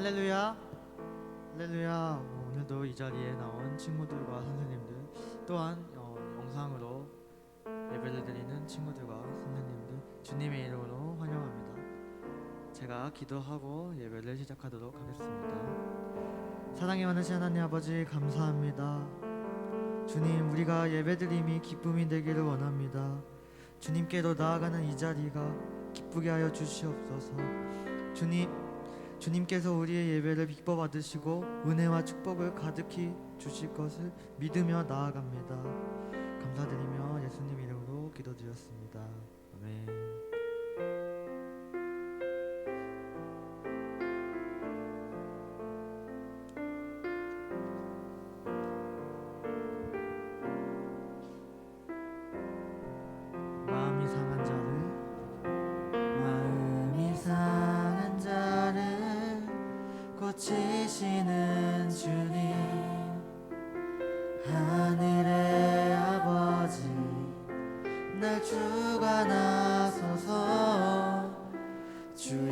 할렐루야, 할렐루야. 오늘도 이 자리에 나온 친구들과 선생님들, 또한 영상으로 예배를 드리는 친구들과 선생님들, 주님의 이름으로 환영합니다. 제가 기도하고 예배를 시작하도록 하겠습니다. 사랑이 많으신 하나님 아버지, 감사합니다. 주님, 우리가 예배드림이 기쁨이 되기를 원합니다. 주님께로 나아가는 이 자리가 기쁘게 하여 주시옵소서. 주님께서 우리의 예배를 기뻐 받으시고 은혜와 축복을 가득히 주실 것을 믿으며 나아갑니다. 감사드리며 예수님 이름으로 기도드렸습니다. 아멘. 마음이 상한 자를 고치시는 주님, 하늘의 아버지, 날 주관하소서. 주의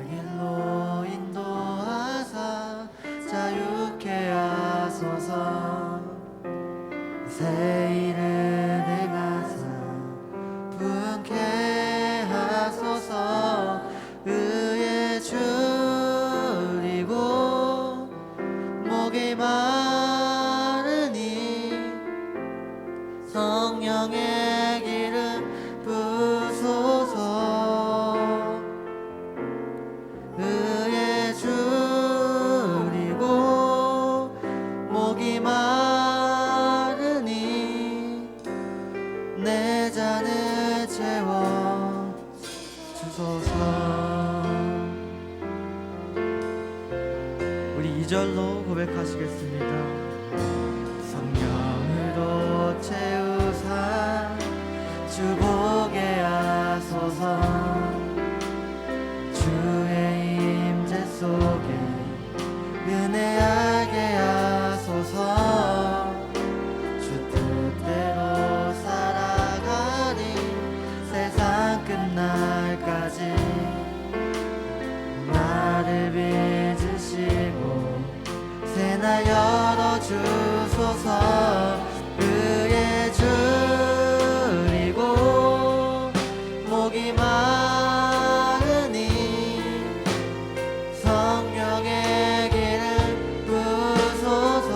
길로 인도하사 자유케 하소서. 새 일을 행하사 분케 하소서. 의에 줄이고 목이 마르니 성령의 기름 부소서. 의에 줄이고 목이 마르니 내 잔을 채워 주소서. 우리 2절로 고백하시겠습니다. 성령으로 채우사 주보게 하소서. 주의 임재 속에 은혜 알게 하소서. 주 뜻대로 살아가니 세상 끝날까지 나를 빚으시고 새날 열어주소서. 의에 줄이고 목이 마르니 성령의 기름 부소서.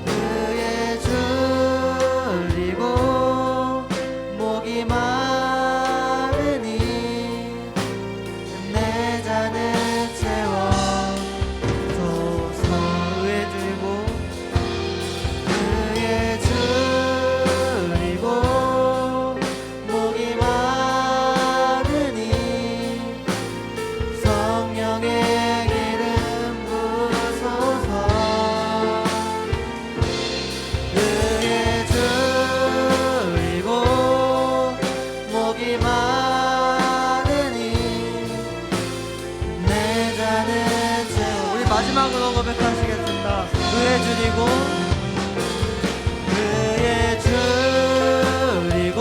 의에 줄이고 목이 마르니 내 잔을 채워 주소서. 의에 줄이고 목이 마르니 성령의 기름 부소서. 의에 줄이고 목이 마르니 내 잔을 채워. 우리 마지막으로 고백하시겠습니다. 의에 줄이고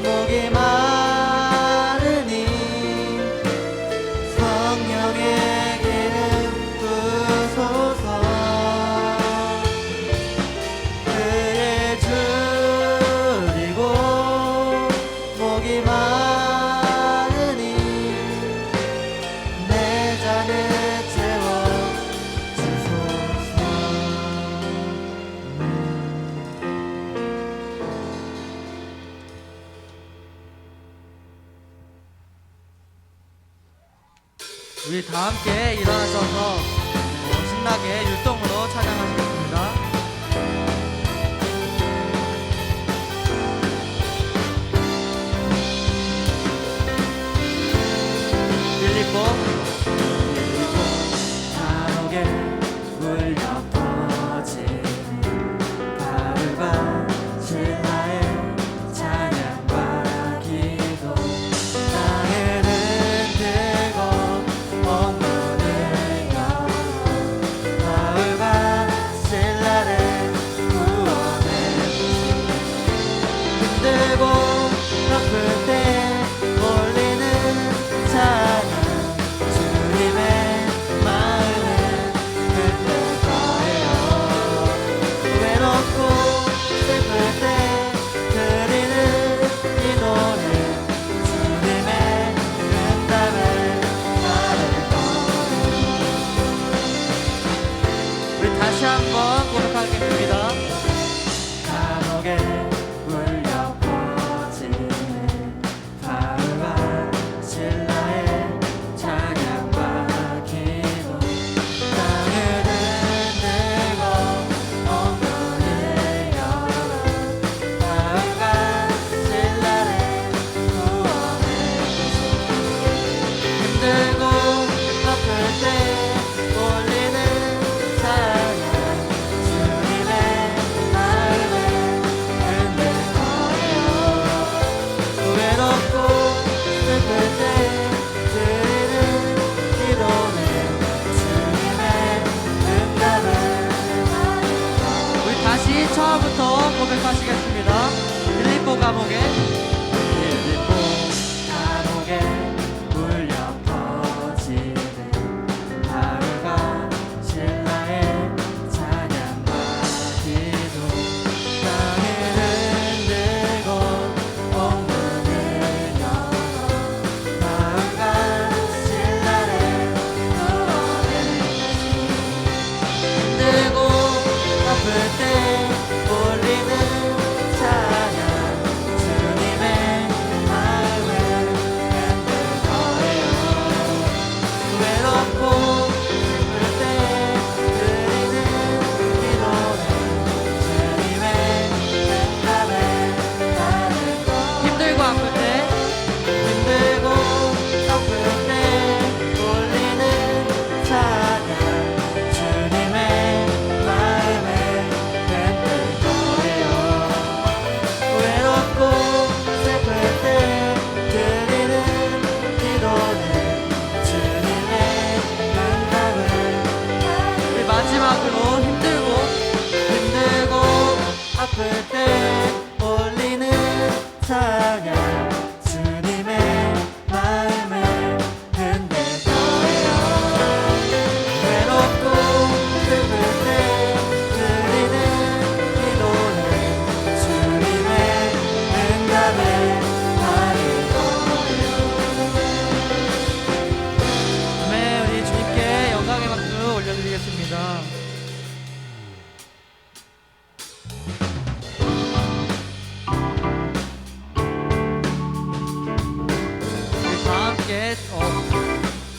목이 마르니 성령의 기름 부소서. 의에 줄이고 목이 마르니 내 잔을 채워 주소서. 우리 다 함께 일어나셔서 신나게 율동으로 찬양하시겠습니다. 빌리포 감옥에 울려 퍼진 바울과 신라의 찬양과 기도. 땅을 흔들고 온 문을 열고 바울과 신라를 구원해 흔들고 아플 때 올리는 찬양.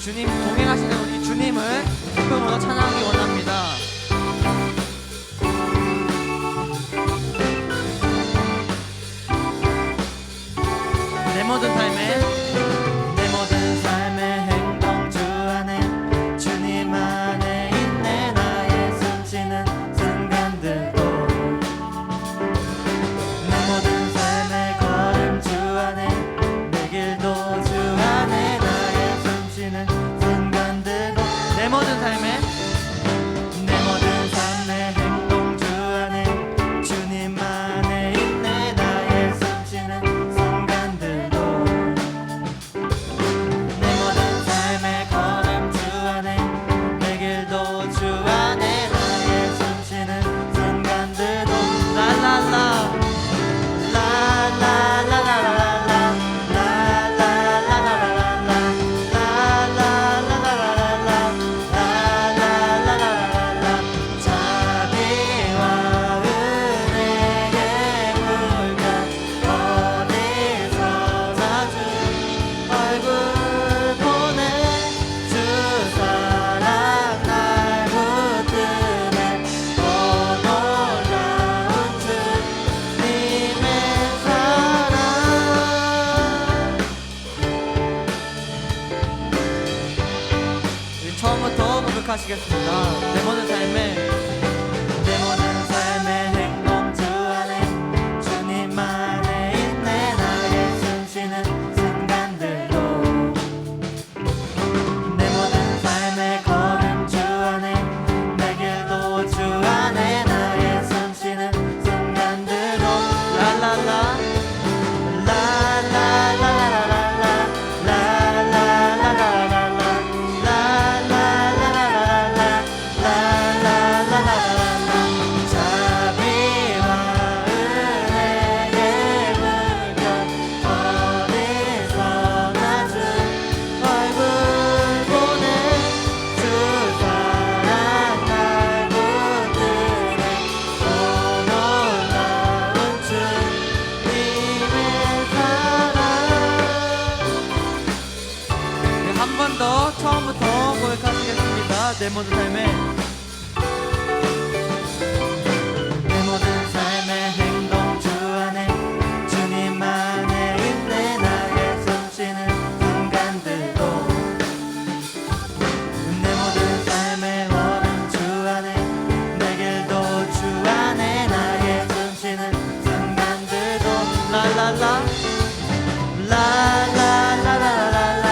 주님 동행하시는 우리 주님을 기쁨으로 찬양하기 원합니다. 내 모든 삶의 행동 주 안에 주님 안에 있네. 나의 숨쉬는 순간들도 내 모든 삶의 걸음 주 안에 내 길도 주 안에 나의 숨쉬는 순간들도 내 모든 삶의 행동 주 안에 주님 안에 있네. 나의 숨쉬는 순간들도 내 모든 삶의 걸음 주 안에 내 길도 주 안에 나의 숨쉬는 순간들도 라라라 처음부터 고백하시겠습니다. 내 모든 삶의 행동 주 안에 주님 안에 있네. 나의 숨쉬는 순간들도 내 모든 삶의 걸음 주 안에 내 길도 주 안에 나의 숨쉬는 순간들도 라라라 한 번 더 처음부터 고백하시겠습니다. 내 모든 삶의 행동 주 안에 주님 안에 있네. 나의 숨쉬는 순간들도 내 모든 삶의 걸음 주 안에 내 길도 주 안에 나의 숨쉬는 순간들도 라라라 라라라라라라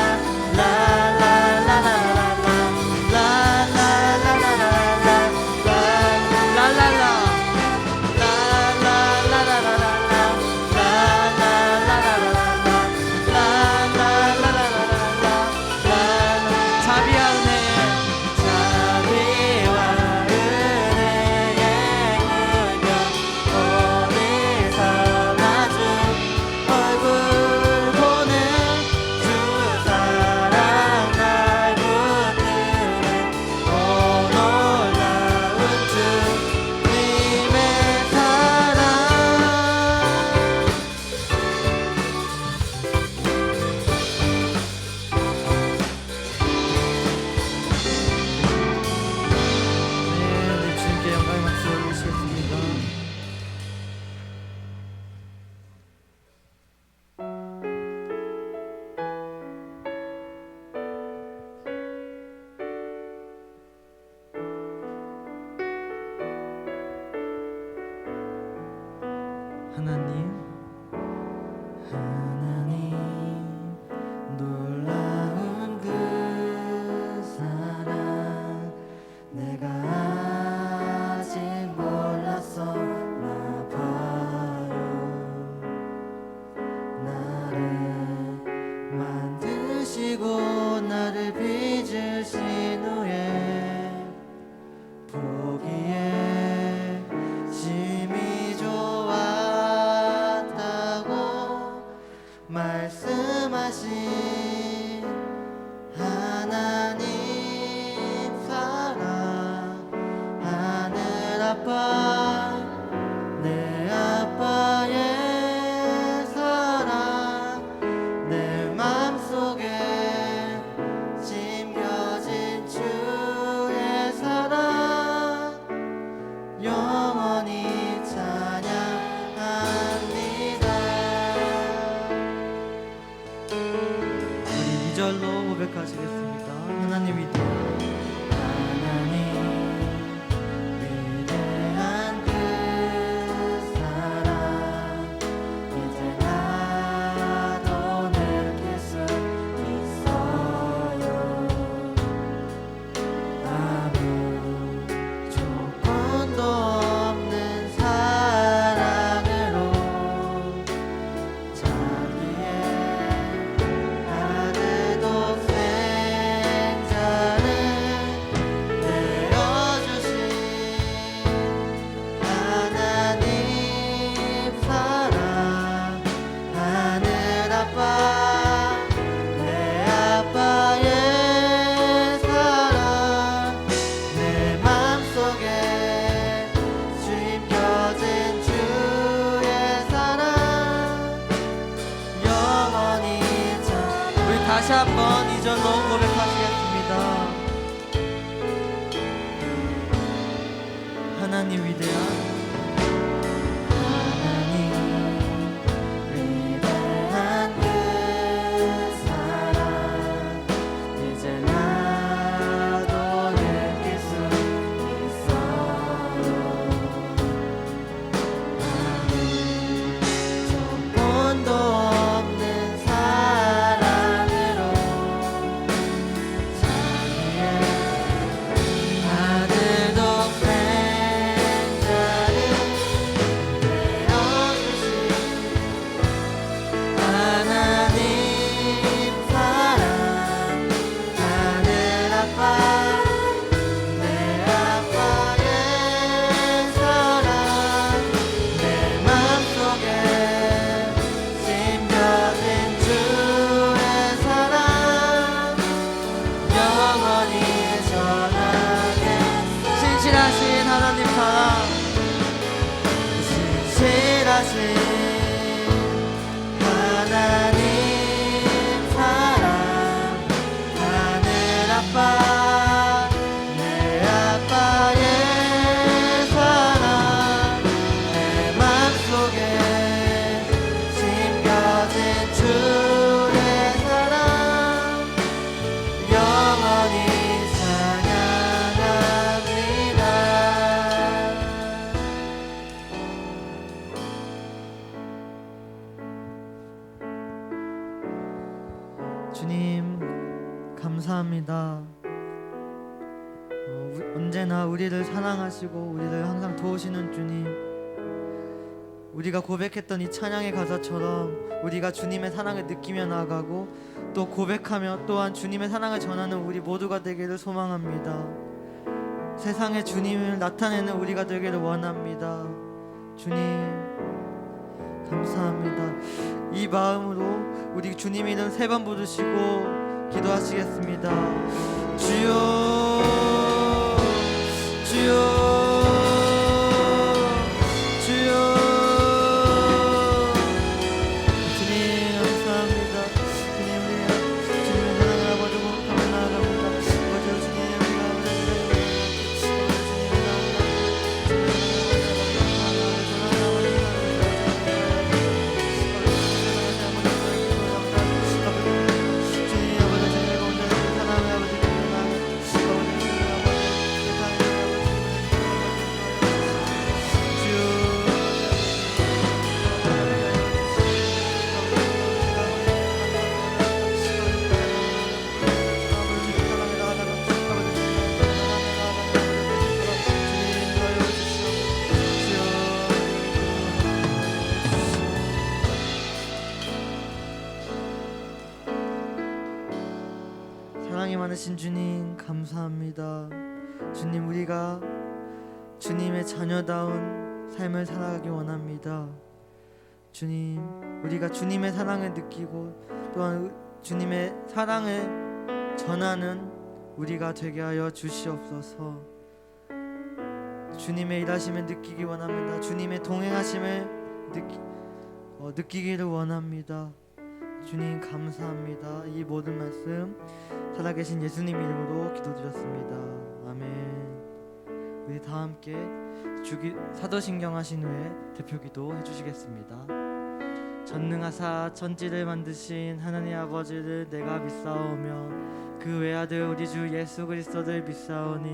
하시겠습니다. 하나님 위대한 위대한 그 사랑 이제 나도 느낄 수 있어요. 아무 조건도 없는 사랑으로 자기의 아들 독생자를 내어주신 하나님 사랑 하늘 아빠 내 아빠의 사랑 내 맘속에 숨겨진 주의 사랑 영원히 우리 다시 한번 이절로 고백하시겠습니다. 하나님 위대한 하나님 위대한 그 사랑 이제 나도 느낄 수 있어요. 아무 조건도 없는 사랑으로 자기의 아들 독생자를 내어주신 하나님 사랑 하늘 아빠 내 아빠의 사랑 내 맘속에 심겨진 주의 사랑 영원히 전하게 신실하신 하나님 사랑 신실하신 하나님 사랑 하늘 아빠 내 아빠의 사랑 내 맘속에 심겨진 주의 사랑 영원히 찬양합니다. 주님 감사합니다. 언제나 우리를 사랑하시고 우리를 항상 도우시는 주님, 우리가 고백했던 이 찬양의 가사처럼 우리가 주님의 사랑을 느끼며 나아가고 또 고백하며 또한 주님의 사랑을 전하는 우리 모두가 되기를 소망합니다. 세상에 주님을 나타내는 우리가 되기를 원합니다. 주님 감사합니다. 이 마음으로 우리 주님 이름 3번 부르시고 기도하시겠습니다. 주여 주여 주여. 주님 감사합니다. 주님 우리가 주님의 사랑을 아버지 고백하며 나아갑니다. 아버지 주님 우리가 사랑이 많으신 주님 감사합니다. 주님 우리가 주님의 자녀다운 삶을 살아가기 원합니다. 주님 우리가 주님의 사랑을 느끼고 또한 주님의 사랑을 전하는 우리가 되게 하여 주시옵소서. 주님의 일하심을 느끼기 원합니다. 주님의 동행하심을 느끼기를 원합니다. 주님 감사합니다. 이 모든 말씀 살아계신 예수님 이름으로 기도드렸습니다. 아멘. 우리 다 함께 사도신경 하신 후에 대표기도 해주시겠습니다. 전능하사 천지를 만드신 하나님 아버지를 내가 믿사오며 그 외아들 우리 주 예수 그리스도를 믿사오니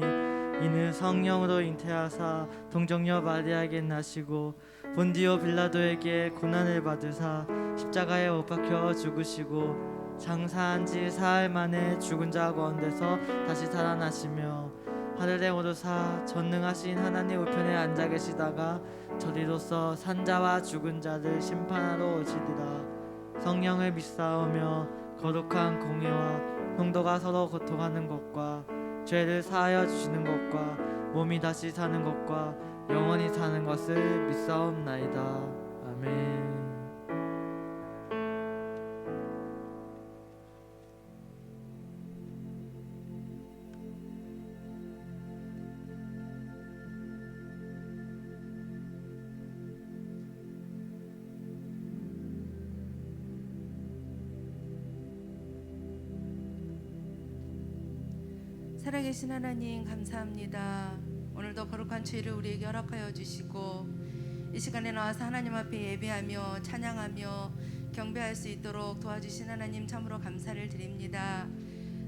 이는 성령으로 잉태하사 동정녀 마리아에게 나시고 본디오 빌라도에게 고난을 받으사 십자가에 못 박혀 죽으시고 장사한 지 사흘 만에 죽은 자 가운데서 다시 살아나시며 하늘에 오르사 전능하신 하나님 우편에 앉아 계시다가 저리로서 산자와 죽은 자를 심판하러 오시리라. 성령을 믿사오며 거룩한 공의와 성도가 서로 고통하는 것과 죄를 사하여 주시는 것과 몸이 다시 사는 것과 영원히 사는 것을 믿사옵나이다. 아멘. 살아계신 하나님 감사합니다. 오늘도 거룩한 주일을 우리에게 허락하여 주시고 이 시간에 나와서 하나님 앞에 예배하며 찬양하며 경배할 수 있도록 도와주신 하나님 참으로 감사를 드립니다.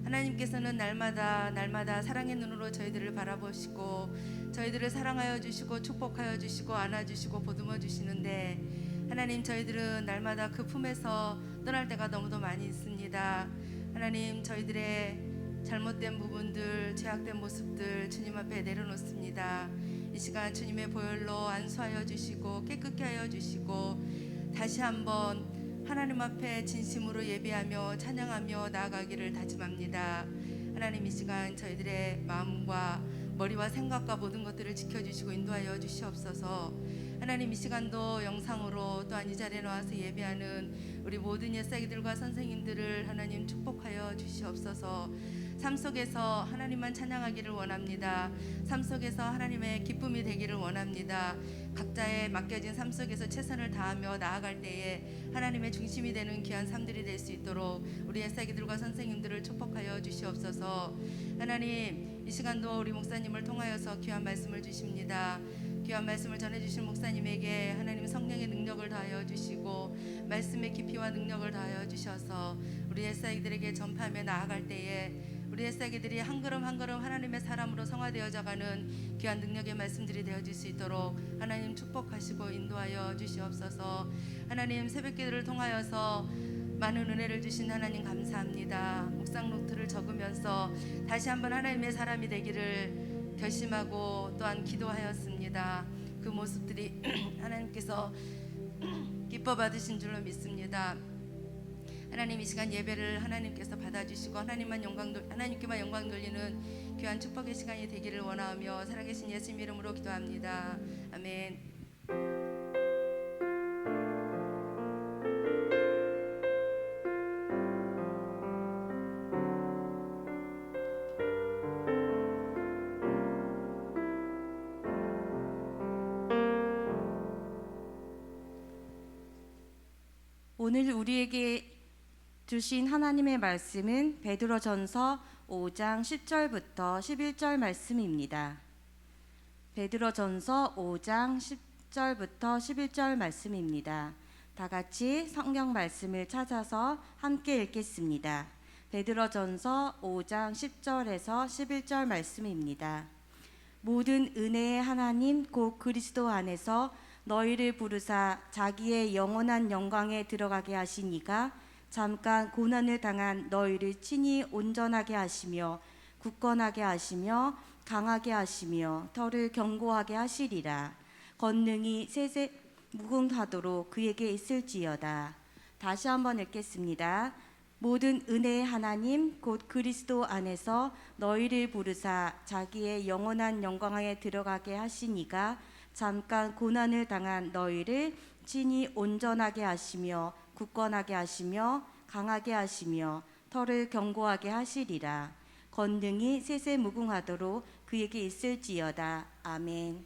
하나님께서는 날마다 사랑의 눈으로 저희들을 바라보시고 저희들을 사랑하여 주시고 축복하여 주시고 안아주시고 보듬어 주시는데 하나님 저희들은 날마다 그 품에서 떠날 때가 너무도 많이 있습니다. 하나님 저희들의 잘못된 부분들, 죄악된 모습들 주님 앞에 내려놓습니다. 이 시간 주님의 보혈로 안수하여 주시고 깨끗게 하여 주시고 다시 한번 하나님 앞에 진심으로 예배하며 찬양하며 나아가기를 다짐합니다. 하나님 이 시간 저희들의 마음과 머리와 생각과 모든 것들을 지켜주시고 인도하여 주시옵소서. 하나님 이 시간도 영상으로 또한 이 자리에 나와서 예배하는 우리 모든 옛사기들과 선생님들을 하나님 축복하여 주시옵소서. 삶 속에서 하나님만 찬양하기를 원합니다. 삶 속에서 하나님의 기쁨이 되기를 원합니다. 각자의 맡겨진 삶 속에서 최선을 다하며 나아갈 때에 하나님의 중심이 되는 귀한 삶들이 될 수 있도록 우리 옛사기들과 선생님들을 축복하여 주시옵소서. 하나님 이 시간도 우리 목사님을 통하여서 귀한 말씀을 주십니다. 귀한 말씀을 전해주신 목사님에게 하나님 성령의 능력을 더하여 주시고 말씀의 깊이와 능력을 더하여 주셔서 우리 옛사기들에게 전파하며 나아갈 때에 우리 옛사기들이 한 걸음 한 걸음 하나님의 사람으로 성화되어져가는 귀한 능력의 말씀들이 되어질 수 있도록 하나님 축복하시고 인도하여 주시옵소서. 하나님 새벽기도를 통하여서 많은 은혜를 주신 하나님 감사합니다. 묵상 노트를 적으면서 다시 한번 하나님의 사람이 되기를 결심하고 또한 기도하였습니다. 그 모습들이 하나님께서 기뻐 받으신 줄로 믿습니다. 하나님 이 시간 예배를 하나님께서 받아주시고 하나님께만 영광 돌리는 귀한 축복의 시간이 되기를 원하며 살아계신 예수님 이름으로 기도합니다. 아멘. 오늘 우리에게 주신 하나님의 말씀은 베드로전서 5장 10절부터 11절 말씀입니다. 베드로전서 5장 10절부터 11절 말씀입니다. 다 같이 성경 말씀을 찾아서 함께 읽겠습니다. 베드로전서 5장 10절에서 11절 말씀입니다. 모든 은혜의 하나님 곧 그리스도 안에서 너희를 부르사 자기의 영원한 영광에 들어가게 하신 이가 잠깐 고난을 당한 너희를 친히 온전하게 하시며 굳건하게 하시며 강하게 하시며 털을 견고하게 하시리라. 권능이 세세 무궁하도록 그에게 있을지어다. 다시 한번 읽겠습니다. 모든 은혜의 하나님 곧 그리스도 안에서 너희를 부르사 자기의 영원한 영광에 들어가게 하신 이가 잠깐 고난을 당한 너희를 친히 온전하게 하시며 굳건하게 하시며 강하게 하시며 털을 견고하게 하시리라. 권능이 세세 무궁하도록 그에게 있을지어다. 아멘.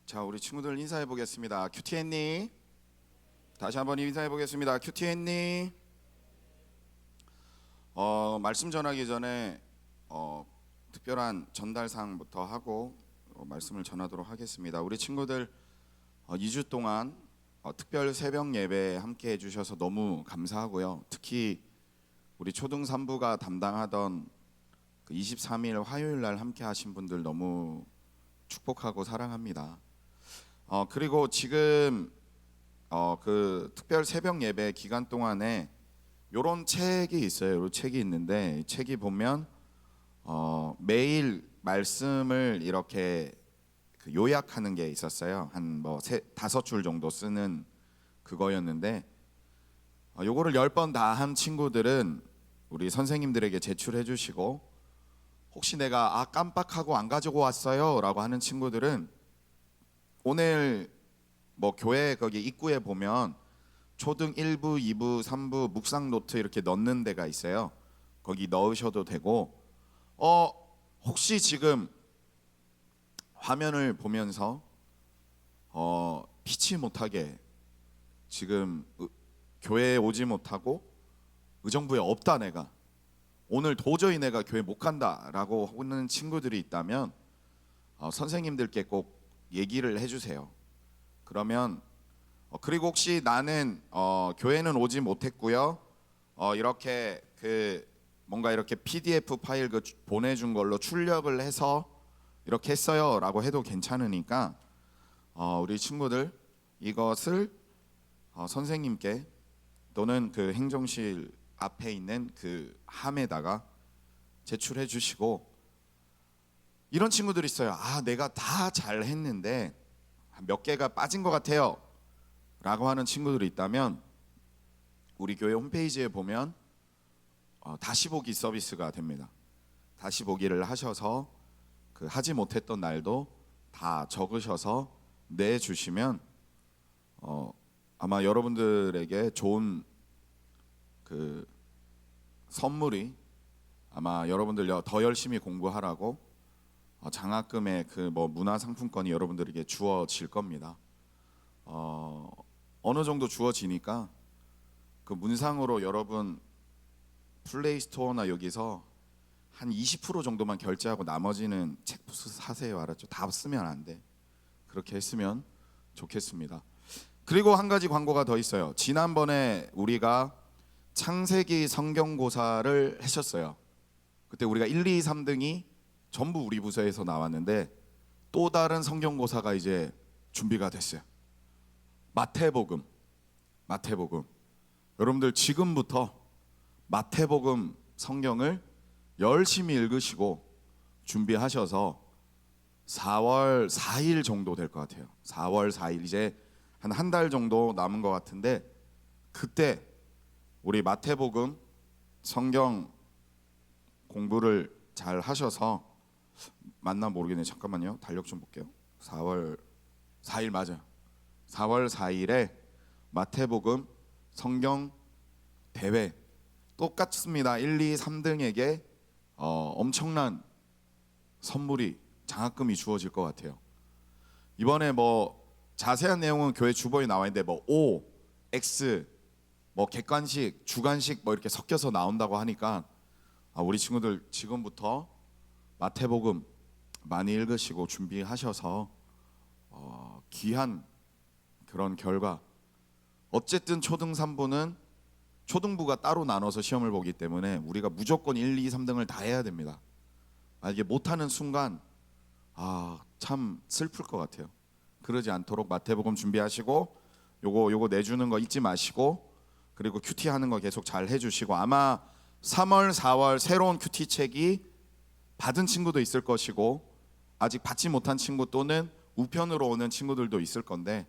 자, 우리 친구들 인사해 보겠습니다. 큐티 했니? 다시 한번 인사해 보겠습니다. 큐티 했니? 말씀 전하기 전에 특별한 전달 사항부터 하고 말씀을 전하도록 하겠습니다. 우리 친구들 2주 동안 특별 새벽 예배 함께 해주셔서 너무 감사하고요. 특히 우리 초등 3부가 담당하던 그 23일 화요일 날 함께 하신 분들 너무 축복하고 사랑합니다. 그리고 지금 그 특별 새벽 예배 기간 동안에 요런 책이 있어요. 요 책이 있는데 이 책이 보면 매일 말씀을 이렇게 그 요약하는 게 있었어요. 한 뭐 5줄 정도 쓰는 그거였는데 요거를 10번 다 한 친구들은 우리 선생님들에게 제출해 주시고, 혹시 내가 깜빡하고 안 가지고 왔어요 라고 하는 친구들은 오늘 뭐 교회 거기 입구에 보면 초등 1부, 2부, 3부 묵상 노트 이렇게 넣는 데가 있어요. 거기 넣으셔도 되고, 혹시 지금 화면을 보면서 피치 못하게 지금 교회에 오지 못하고 의정부에 없다, 내가 오늘 도저히 내가 교회 못 간다라고 하는 친구들이 있다면 선생님들께 꼭 얘기를 해주세요. 그러면 그리고 혹시 나는 교회는 오지 못했고요, 이렇게 그 뭔가 이렇게 PDF 파일 그 보내준 걸로 출력을 해서 이렇게 했어요라고 해도 괜찮으니까 우리 친구들 이것을 선생님께 또는 그 행정실 앞에 있는 그 함에다가 제출해 주시고, 이런 친구들이 있어요. 내가 다 잘했는데 몇 개가 빠진 것 같아요 라고 하는 친구들이 있다면 우리 교회 홈페이지에 보면 다시 보기 서비스가 됩니다. 다시 보기를 하셔서 그 하지 못했던 날도 다 적으셔서 내주시면 아마 여러분들에게 좋은 그 선물이, 아마 여러분들 더 열심히 공부하라고 장학금의 그 뭐 문화상품권이 여러분들에게 주어질 겁니다. 어느 정도 주어지니까 그 문상으로 여러분 플레이스토어나 여기서 한 20% 정도만 결제하고 나머지는 책 사세요. 알았죠? 다 쓰면 안 돼. 그렇게 했으면 좋겠습니다. 그리고 한 가지 광고가 더 있어요. 지난번에 우리가 창세기 성경고사를 했었어요. 그때 우리가 1, 2, 3등이 전부 우리 부서에서 나왔는데 또 다른 성경고사가 이제 준비가 됐어요. 마태복음. 여러분들 지금부터 마태복음 성경을 열심히 읽으시고 준비하셔서 4월 4일 정도 될 것 같아요. 4월 4일 이제 한 달 정도 남은 것 같은데, 그때 우리 마태복음 성경 공부를 잘 하셔서, 맞나 모르겠네요. 잠깐만요. 달력 좀 볼게요. 4월 4일 맞아요. 4월 4일에 마태복음 성경 대회 똑같습니다. 1, 2, 3등에게 엄청난 선물이, 장학금이 주어질 것 같아요. 이번에 뭐 자세한 내용은 교회 주보에 나와 있는데 뭐 O, X, 뭐 객관식, 주관식 뭐 이렇게 섞여서 나온다고 하니까 우리 친구들 지금부터 마태복음 많이 읽으시고 준비하셔서 귀한 그런 결과, 어쨌든 초등 3부는 초등부가 따로 나눠서 시험을 보기 때문에 우리가 무조건 1, 2, 3등을 다 해야 됩니다. 이게 못하는 순간 참 슬플 것 같아요. 그러지 않도록 마태복음 준비하시고 요거 내주는 거 잊지 마시고, 그리고 큐티 하는 거 계속 잘 해주시고, 아마 3월 4월 새로운 큐티 책이 받은 친구도 있을 것이고 아직 받지 못한 친구 또는 우편으로 오는 친구들도 있을 건데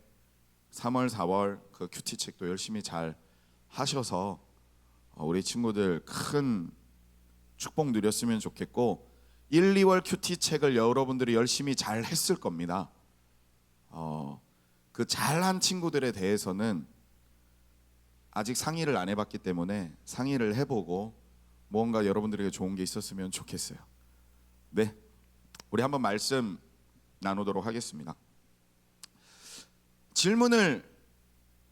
3월 4월 그 큐티 책도 열심히 잘 하셔서 우리 친구들 큰 축복 누렸으면 좋겠고, 1, 2월 큐티 책을 여러분들이 열심히 잘 했을 겁니다. 그 잘한 친구들에 대해서는 아직 상의를 안 해봤기 때문에 상의를 해보고 뭔가 여러분들에게 좋은 게 있었으면 좋겠어요. 네, 우리 한번 말씀 나누도록 하겠습니다. 질문을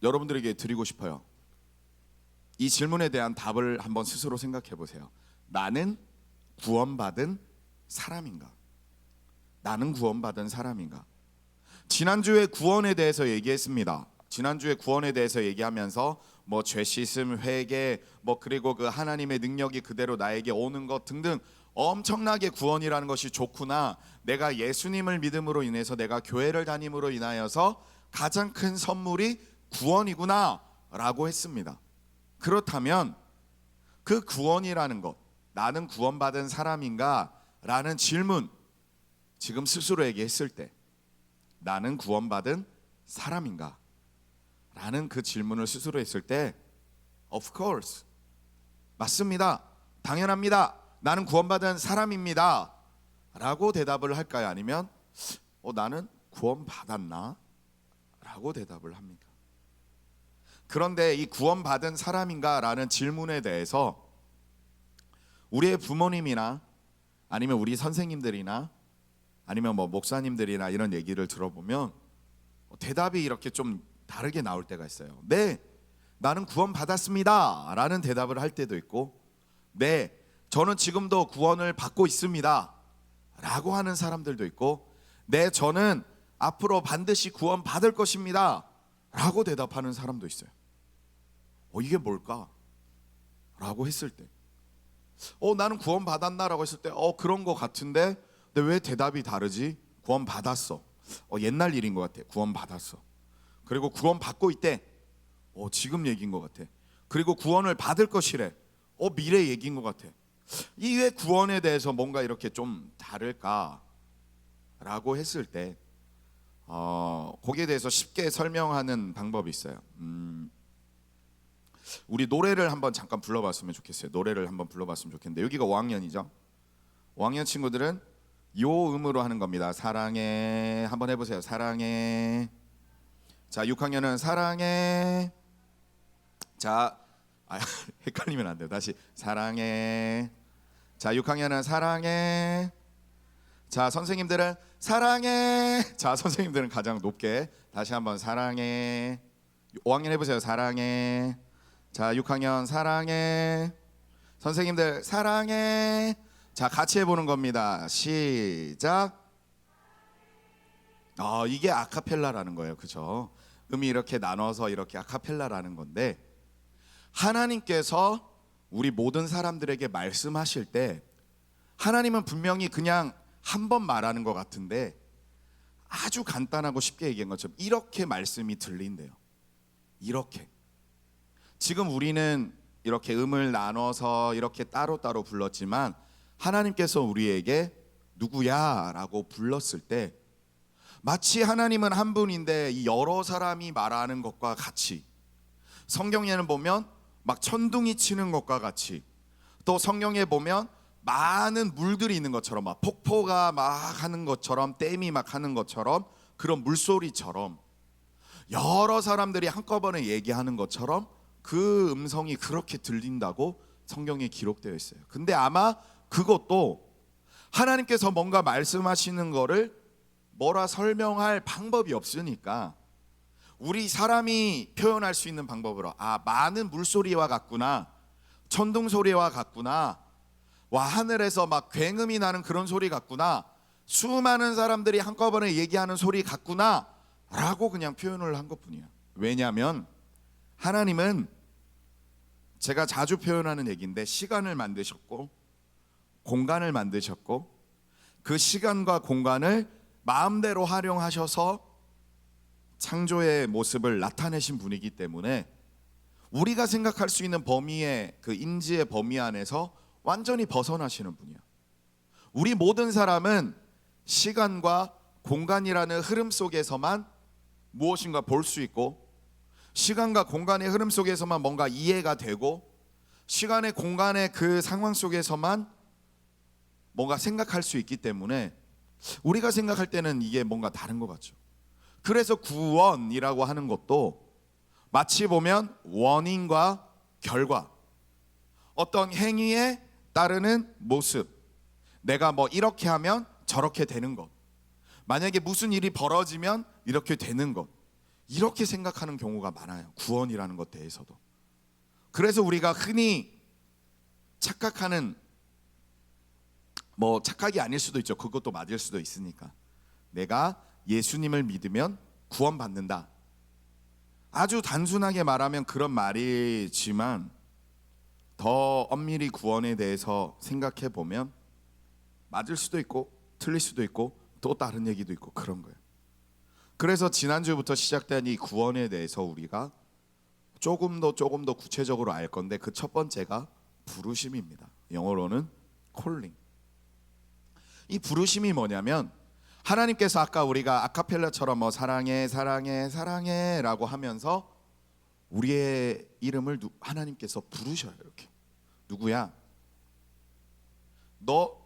여러분들에게 드리고 싶어요. 이 질문에 대한 답을 한번 스스로 생각해 보세요. 나는 구원받은 사람인가? 나는 구원받은 사람인가? 지난주에 구원에 대해서 얘기했습니다. 지난주에 구원에 대해서 얘기하면서 뭐 죄 씻음, 회개, 뭐 그리고 그 하나님의 능력이 그대로 나에게 오는 것 등등 엄청나게 구원이라는 것이 좋구나. 내가 예수님을 믿음으로 인해서 내가 교회를 다님으로 인하여서 가장 큰 선물이 구원이구나 라고 했습니다. 그렇다면 그 구원이라는 것, 나는 구원받은 사람인가? 라는 질문 지금 스스로에게 했을 때 나는 구원받은 사람인가? 라는 그 질문을 스스로 했을 때 Of course 맞습니다. 당연합니다. 나는 구원받은 사람입니다. 라고 대답을 할까요? 아니면 나는 구원받았나? 라고 대답을 합니까? 그런데 이 구원받은 사람인가? 라는 질문에 대해서 우리의 부모님이나 아니면 우리 선생님들이나 아니면 뭐 목사님들이나 이런 얘기를 들어보면 대답이 이렇게 좀 다르게 나올 때가 있어요. 네, 나는 구원받았습니다 라는 대답을 할 때도 있고, 네, 저는 지금도 구원을 받고 있습니다 라고 하는 사람들도 있고, 네, 저는 앞으로 반드시 구원받을 것입니다 라고 대답하는 사람도 있어요. 이게 뭘까? 라고 했을 때 나는 구원받았나? 라고 했을 때 그런 거 같은데 근데 왜 대답이 다르지? 구원받았어. 옛날 일인 것 같아. 구원받았어. 그리고 구원받고 있대. 지금 얘기인 것 같아. 그리고 구원을 받을 것이래. 미래 얘기인 것 같아. 이 왜 구원에 대해서 뭔가 이렇게 좀 다를까? 라고 했을 때 거기에 대해서 쉽게 설명하는 방법이 있어요. 우리 노래를 한번 잠깐 불러봤으면 좋겠어요. 노래를 한번 불러봤으면 좋겠는데 여기가 5학년이죠. 5학년 친구들은 요 음으로 하는 겁니다. 사랑해 한번 해보세요. 사랑해. 자, 6학년은 사랑해. 자, 헷갈리면 안 돼요. 다시 사랑해. 자, 6학년은 사랑해. 자, 선생님들은 사랑해. 자, 선생님들은 가장 높게 다시 한번 사랑해. 5학년 해보세요. 사랑해. 자, 6학년 사랑해. 선생님들 사랑해. 자, 같이 해보는 겁니다. 시작. 이게 아카펠라라는 거예요. 그죠? 음이 이렇게 나눠서 이렇게 아카펠라라는 건데, 하나님께서 우리 모든 사람들에게 말씀하실 때 하나님은 분명히 그냥 한 번 말하는 것 같은데 아주 간단하고 쉽게 얘기한 것처럼 이렇게 말씀이 들린대요. 이렇게. 지금 우리는 이렇게 음을 나눠서 이렇게 따로따로 불렀지만 하나님께서 우리에게 누구야? 라고 불렀을 때 마치 하나님은 한 분인데 이 여러 사람이 말하는 것과 같이, 성경에는 보면 막 천둥이 치는 것과 같이, 또 성경에 보면 많은 물들이 있는 것처럼, 막 폭포가 막 하는 것처럼, 댐이 막 하는 것처럼, 그런 물소리처럼 여러 사람들이 한꺼번에 얘기하는 것처럼 그 음성이 그렇게 들린다고 성경에 기록되어 있어요. 근데 아마 그것도 하나님께서 뭔가 말씀하시는 거를 뭐라 설명할 방법이 없으니까 우리 사람이 표현할 수 있는 방법으로 많은 물소리와 같구나, 천둥 소리와 같구나, 와 하늘에서 막 굉음이 나는 그런 소리 같구나, 수많은 사람들이 한꺼번에 얘기하는 소리 같구나 라고 그냥 표현을 한 것뿐이야. 왜냐하면 하나님은 제가 자주 표현하는 얘기인데 시간을 만드셨고 공간을 만드셨고 그 시간과 공간을 마음대로 활용하셔서 창조의 모습을 나타내신 분이기 때문에 우리가 생각할 수 있는 범위의 그 인지의 범위 안에서 완전히 벗어나시는 분이야. 우리 모든 사람은 시간과 공간이라는 흐름 속에서만 무엇인가 볼 수 있고, 시간과 공간의 흐름 속에서만 뭔가 이해가 되고, 시간의 공간의 그 상황 속에서만 뭔가 생각할 수 있기 때문에 우리가 생각할 때는 이게 뭔가 다른 것 같죠. 그래서 구원이라고 하는 것도 마치 보면 원인과 결과, 어떤 행위에 따르는 모습, 내가 뭐 이렇게 하면 저렇게 되는 것, 만약에 무슨 일이 벌어지면 이렇게 되는 것, 이렇게 생각하는 경우가 많아요. 구원이라는 것 대해서도. 그래서 우리가 흔히 착각하는 뭐 착각이 아닐 수도 있죠. 그것도 맞을 수도 있으니까. 내가 예수님을 믿으면 구원받는다. 아주 단순하게 말하면 그런 말이지만 더 엄밀히 구원에 대해서 생각해 보면 맞을 수도 있고 틀릴 수도 있고 또 다른 얘기도 있고 그런 거예요. 그래서 지난주부터 시작된 이 구원에 대해서 우리가 조금 더 구체적으로 알 건데, 그 첫 번째가 부르심입니다. 영어로는 콜링. 이 부르심이 뭐냐면, 하나님께서 아까 우리가 아카펠라처럼 뭐 사랑해 사랑해 사랑해라고 하면서 우리의 이름을 하나님께서 부르셔요. 이렇게. 누구야? 너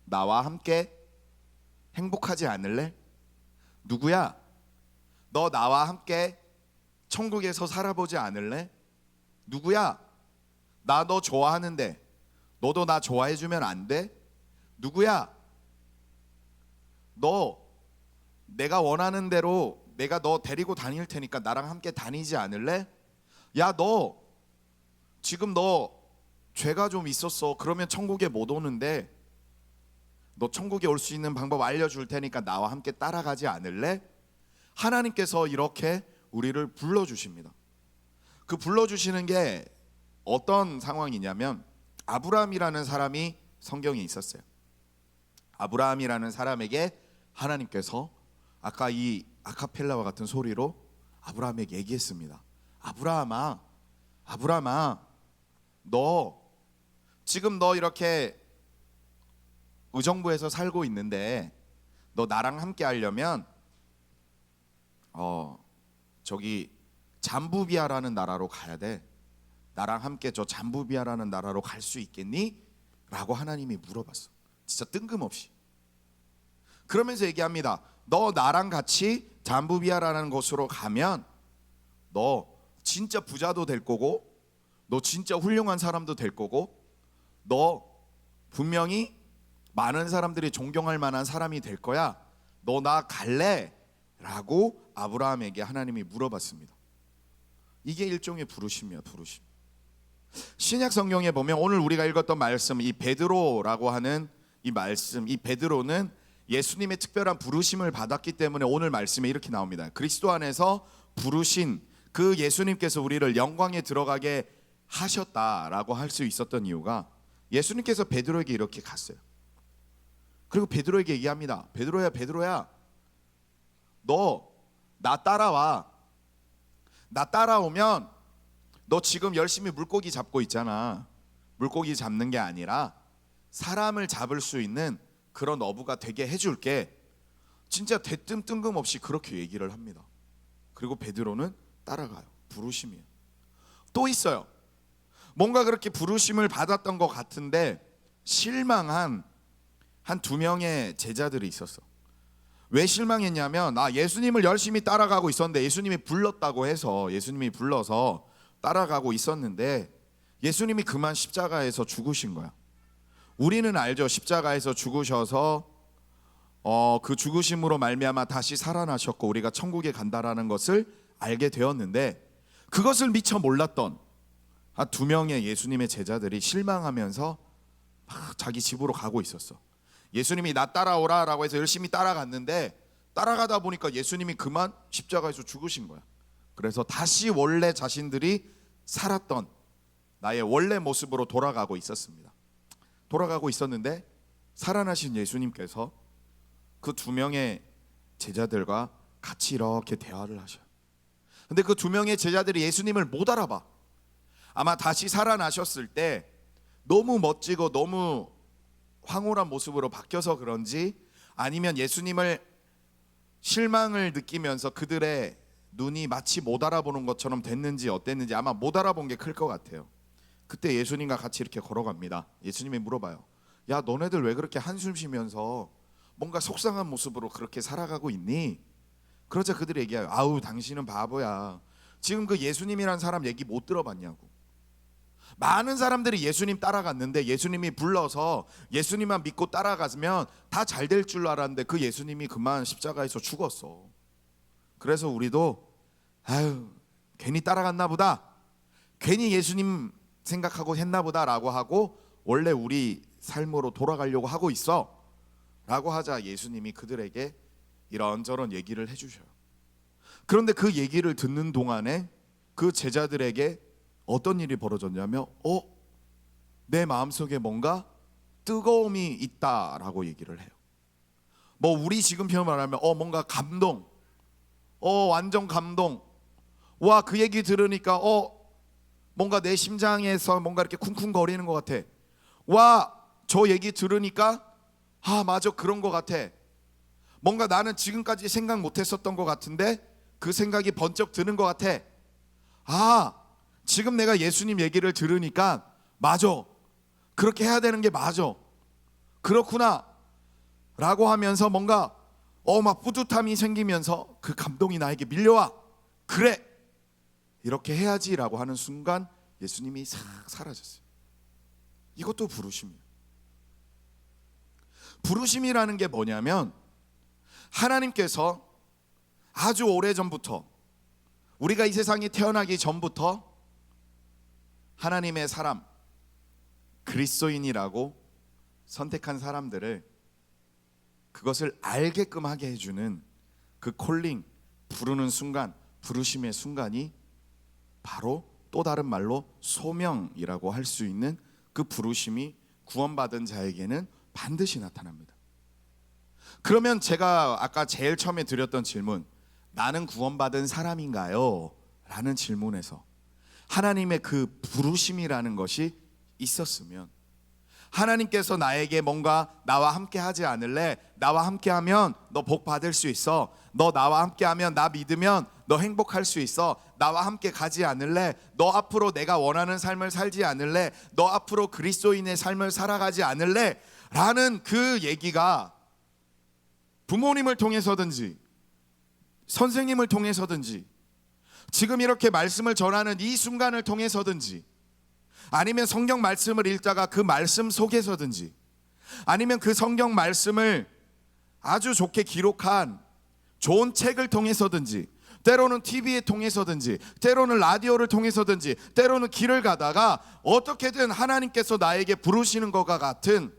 나와 함께 행복하지 않을래? 누구야? 너 나와 함께 천국에서 살아보지 않을래? 누구야? 나 너 좋아하는데 너도 나 좋아해주면 안 돼? 누구야? 너 내가 원하는 대로 내가 너 데리고 다닐 테니까 나랑 함께 다니지 않을래? 야, 너 지금 너 죄가 좀 있었어. 그러면 천국에 못 오는데 너 천국에 올 수 있는 방법 알려줄 테니까 나와 함께 따라가지 않을래? 하나님께서 이렇게 우리를 불러주십니다. 그 불러주시는 게 어떤 상황이냐면, 아브라함이라는 사람이 성경에 있었어요. 아브라함이라는 사람에게 하나님께서 아까 이 아카펠라와 같은 소리로 아브라함에게 얘기했습니다. 아브라함아, 아브라함아, 너 지금 너 이렇게 의정부에서 살고 있는데 너 나랑 함께 하려면 저기 잠부비아라는 나라로 가야 돼. 나랑 함께 저 잠부비아라는 나라로 갈 수 있겠니? 라고 하나님이 물어봤어. 진짜 뜬금없이. 그러면서 얘기합니다. 너 나랑 같이 잠부비아라는 곳으로 가면 너 진짜 부자도 될 거고, 너 진짜 훌륭한 사람도 될 거고, 너 분명히 많은 사람들이 존경할 만한 사람이 될 거야. 너 나 갈래? 라고 아브라함에게 하나님이 물어봤습니다. 이게 일종의 부르심이야, 부르심. 신약 성경에 보면 오늘 우리가 읽었던 말씀, 이 베드로라고 하는 이 말씀, 이 베드로는 예수님의 특별한 부르심을 받았기 때문에 오늘 말씀에 이렇게 나옵니다. 그리스도 안에서 부르신 그 예수님께서 우리를 영광에 들어가게 하셨다라고 할 수 있었던 이유가, 예수님께서 베드로에게 이렇게 갔어요. 그리고 베드로에게 얘기합니다. 베드로야, 베드로야, 너 나 따라와. 나 따라오면 너 지금 열심히 물고기 잡고 있잖아. 물고기 잡는 게 아니라 사람을 잡을 수 있는 그런 어부가 되게 해줄게. 진짜 대뜸 뜬금없이 그렇게 얘기를 합니다. 그리고 베드로는 따라가요. 부르심이에요. 또 있어요. 뭔가 그렇게 부르심을 받았던 것 같은데 실망한 한 2명의 제자들이 있었어. 왜 실망했냐면, 예수님을 열심히 따라가고 있었는데, 예수님이 불렀다고 해서 예수님이 불러서 따라가고 있었는데 예수님이 그만 십자가에서 죽으신 거야. 우리는 알죠. 십자가에서 죽으셔서 그 죽으심으로 말미암아 다시 살아나셨고 우리가 천국에 간다라는 것을 알게 되었는데, 그것을 미처 몰랐던 한 2명의 예수님의 제자들이 실망하면서 막 자기 집으로 가고 있었어. 예수님이 나 따라오라 라고 해서 열심히 따라갔는데, 따라가다 보니까 예수님이 그만 십자가에서 죽으신 거야. 그래서 다시 원래 자신들이 살았던 나의 원래 모습으로 돌아가고 있었습니다. 돌아가고 있었는데 살아나신 예수님께서 그 2명의 제자들과 같이 이렇게 대화를 하셔요. 근데 그 2명의 제자들이 예수님을 못 알아봐. 아마 다시 살아나셨을 때 너무 멋지고 너무 황홀한 모습으로 바뀌어서 그런지, 아니면 예수님을 실망을 느끼면서 그들의 눈이 마치 못 알아보는 것처럼 됐는지 어땠는지 아마 못 알아본 게 클 것 같아요. 그때 예수님과 같이 이렇게 걸어갑니다. 예수님이 물어봐요. 야, 너네들 왜 그렇게 한숨 쉬면서 뭔가 속상한 모습으로 그렇게 살아가고 있니? 그러자 그들이 얘기해요. 아우, 당신은 바보야. 지금 그 예수님이란 사람 얘기 못 들어봤냐고. 많은 사람들이 예수님 따라갔는데 예수님이 불러서 예수님만 믿고 따라가면 다 잘 될 줄 알았는데 그 예수님이 그만 십자가에서 죽었어. 그래서 우리도 아유, 괜히 따라갔나 보다, 괜히 예수님 생각하고 했나 보다 라고 하고 원래 우리 삶으로 돌아가려고 하고 있어 라고 하자 예수님이 그들에게 이런저런 얘기를 해주셔요. 그런데 그 얘기를 듣는 동안에 그 제자들에게 어떤 일이 벌어졌냐면 내 마음속에 뭔가 뜨거움이 있다라고 얘기를 해요. 뭐 우리 지금 표현 말하면 뭔가 감동, 완전 감동. 와, 그 얘기 들으니까 뭔가 내 심장에서 뭔가 이렇게 쿵쿵거리는 것 같아. 와, 저 얘기 들으니까 맞아, 그런 것 같아. 뭔가 나는 지금까지 생각 못했었던 것 같은데 그 생각이 번쩍 드는 것 같아. 지금 내가 예수님 얘기를 들으니까 맞아, 그렇게 해야 되는 게 맞아, 그렇구나 라고 하면서 뭔가 막 뿌듯함이 생기면서 그 감동이 나에게 밀려와. 그래, 이렇게 해야지 라고 하는 순간 예수님이 싹 사라졌어요. 이것도 부르심이에요. 부르심이라는 게 뭐냐면 하나님께서 아주 오래전부터, 우리가 이 세상에 태어나기 전부터 하나님의 사람, 그리스도인이라고 선택한 사람들을 그것을 알게끔 하게 해주는 그 콜링, 부르는 순간, 부르심의 순간이 바로 또 다른 말로 소명이라고 할 수 있는 그 부르심이 구원받은 자에게는 반드시 나타납니다. 그러면 제가 아까 제일 처음에 드렸던 질문, 나는 구원받은 사람인가요? 라는 질문에서 하나님의 그 부르심이라는 것이 있었으면, 하나님께서 나에게 뭔가 나와 함께 하지 않을래? 나와 함께 하면 너 복 받을 수 있어. 너 나와 함께 하면, 나 믿으면 너 행복할 수 있어. 나와 함께 가지 않을래? 너 앞으로 내가 원하는 삶을 살지 않을래? 너 앞으로 그리스도인의 삶을 살아가지 않을래? 라는 그 얘기가 부모님을 통해서든지 선생님을 통해서든지 지금 이렇게 말씀을 전하는 이 순간을 통해서든지 아니면 성경 말씀을 읽다가 그 말씀 속에서든지 아니면 그 성경 말씀을 아주 좋게 기록한 좋은 책을 통해서든지 때로는 TV에 통해서든지 때로는 라디오를 통해서든지 때로는 길을 가다가 어떻게든 하나님께서 나에게 부르시는 것과 같은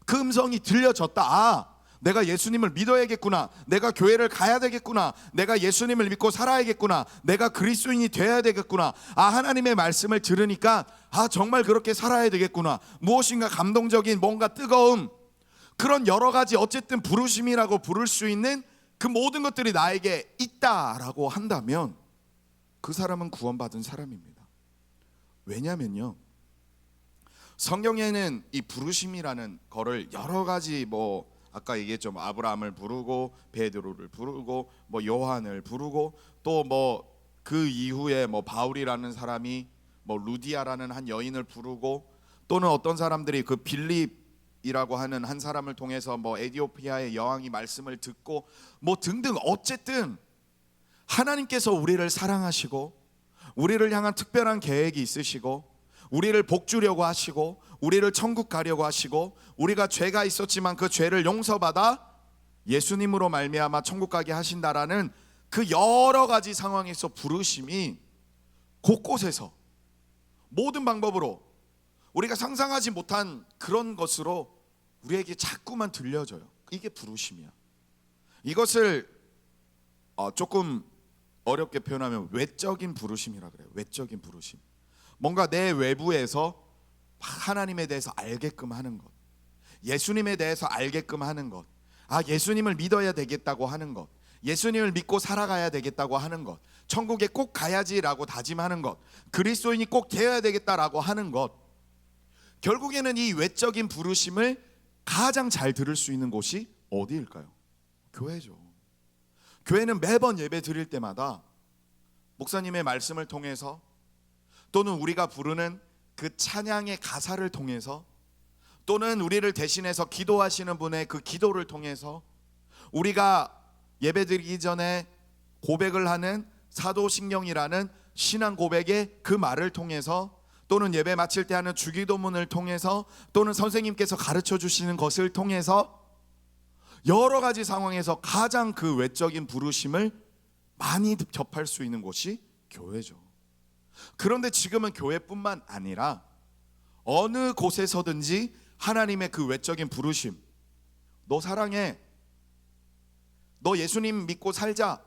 그 음성이 들려졌다. 내가 예수님을 믿어야겠구나. 내가 교회를 가야 되겠구나. 내가 예수님을 믿고 살아야겠구나. 내가 그리스도인이 되어야 되겠구나. 하나님의 말씀을 들으니까 정말 그렇게 살아야 되겠구나. 무엇인가 감동적인 뭔가 뜨거움, 그런 여러 가지 어쨌든 부르심이라고 부를 수 있는 그 모든 것들이 나에게 있다라고 한다면 그 사람은 구원받은 사람입니다. 왜냐면요, 성경에는 이 부르심이라는 거를 여러 가지 아까 얘기했죠. 아브라함을 부르고 베드로를 부르고 요한을 부르고 또 그 이후에 바울이라는 사람이 루디아라는 한 여인을 부르고 또는 어떤 사람들이 그 빌립이라고 하는 한 사람을 통해서 에디오피아의 여왕이 말씀을 듣고 등등 어쨌든 하나님께서 우리를 사랑하시고 우리를 향한 특별한 계획이 있으시고 우리를 복주려고 하시고 우리를 천국 가려고 하시고 우리가 죄가 있었지만 그 죄를 용서받아 예수님으로 말미암아 천국 가게 하신다라는 그 여러 가지 상황에서 부르심이 곳곳에서 모든 방법으로 우리가 상상하지 못한 그런 것으로 우리에게 자꾸만 들려져요. 이게 부르심이야. 이것을 조금 어렵게 표현하면 외적인 부르심이라 그래요. 외적인 부르심. 뭔가 내 외부에서 하나님에 대해서 알게끔 하는 것, 예수님에 대해서 알게끔 하는 것, 예수님을 믿어야 되겠다고 하는 것, 예수님을 믿고 살아가야 되겠다고 하는 것, 천국에 꼭 가야지라고 다짐하는 것, 그리스도인이 꼭 되어야 되겠다라고 하는 것. 결국에는 이 외적인 부르심을 가장 잘 들을 수 있는 곳이 어디일까요? 교회죠. 교회는 매번 예배 드릴 때마다 목사님의 말씀을 통해서 또는 우리가 부르는 그 찬양의 가사를 통해서 또는 우리를 대신해서 기도하시는 분의 그 기도를 통해서 우리가 예배드리기 전에 고백을 하는 사도신경이라는 신앙 고백의 그 말을 통해서 또는 예배 마칠 때 하는 주기도문을 통해서 또는 선생님께서 가르쳐 주시는 것을 통해서 여러 가지 상황에서 가장 그 외적인 부르심을 많이 접할 수 있는 곳이 교회죠. 그런데 지금은 교회뿐만 아니라 어느 곳에서든지 하나님의 그 외적인 부르심, 너 사랑해, 너 예수님 믿고 살자,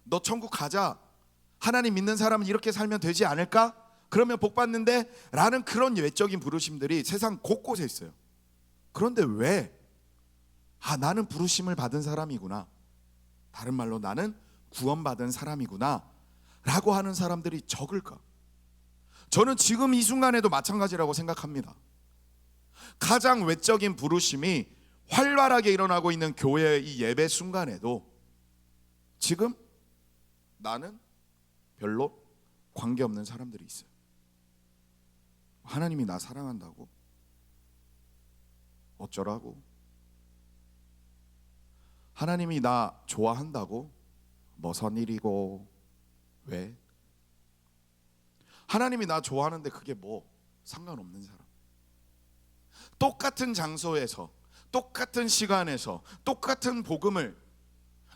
너 천국 가자, 하나님 믿는 사람은 이렇게 살면 되지 않을까? 그러면 복 받는데? 라는 그런 외적인 부르심들이 세상 곳곳에 있어요. 그런데 왜? 나는 부르심을 받은 사람이구나, 다른 말로 나는 구원받은 사람이구나 라고 하는 사람들이 적을까? 저는 지금 이 순간에도 마찬가지라고 생각합니다. 가장 외적인 부르심이 활발하게 일어나고 있는 교회의 이 예배 순간에도 지금 나는 별로 관계없는 사람들이 있어요. 하나님이 나 사랑한다고? 어쩌라고? 하나님이 나 좋아한다고? 뭐선 일이고? 왜? 하나님이 나 좋아하는데 그게 뭐 상관없는 사람, 똑같은 장소에서 똑같은 시간에서 똑같은 복음을,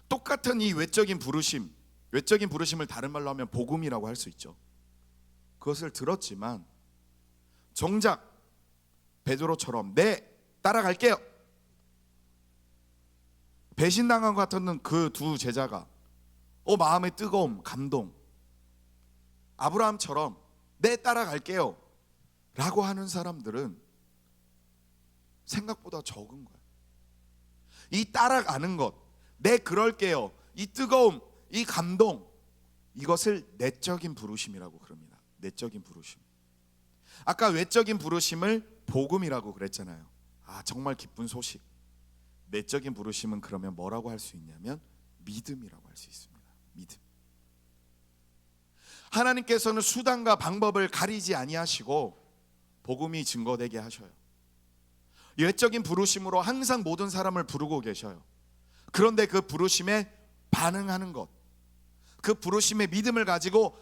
똑같은 이 외적인 부르심을 다른 말로 하면 복음이라고 할 수 있죠. 그것을 들었지만 정작 베드로처럼 네 따라갈게요, 배신당한 것 같았던 그 두 제자가 마음의 뜨거움, 감동, 아브라함처럼 네 따라갈게요 라고 하는 사람들은 생각보다 적은 거예요. 이 따라가는 것, 네 그럴게요, 이 뜨거움, 이 감동, 이것을 내적인 부르심이라고 그럽니다. 내적인 부르심. 아까 외적인 부르심을 복음이라고 그랬잖아요. 정말 기쁜 소식. 내적인 부르심은 그러면 뭐라고 할 수 있냐면 믿음이라고 할 수 있습니다. 믿음. 하나님께서는 수단과 방법을 가리지 아니하시고 복음이 증거되게 하셔요. 외적인 부르심으로 항상 모든 사람을 부르고 계셔요. 그런데 그 부르심에 반응하는 것, 그 부르심의 믿음을 가지고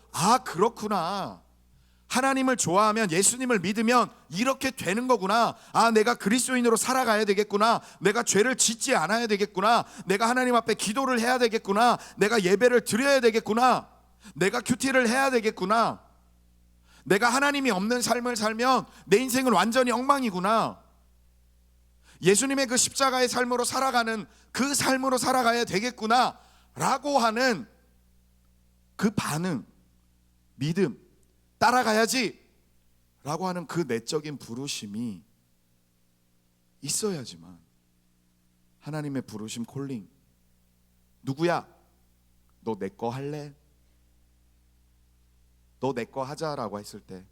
그렇구나, 하나님을 좋아하면, 예수님을 믿으면 이렇게 되는 거구나, 내가 그리스도인으로 살아가야 되겠구나, 내가 죄를 짓지 않아야 되겠구나, 내가 하나님 앞에 기도를 해야 되겠구나, 내가 예배를 드려야 되겠구나, 내가 큐티를 해야 되겠구나, 내가 하나님이 없는 삶을 살면 내 인생은 완전히 엉망이구나, 예수님의 그 십자가의 삶으로 살아가는 그 삶으로 살아가야 되겠구나 라고 하는 그 반응, 믿음, 따라가야지 라고 하는 그 내적인 부르심이 있어야지만 하나님의 부르심, 콜링, 누구야? 너 내 거 할래? 너 내 거 하자라고 했을 때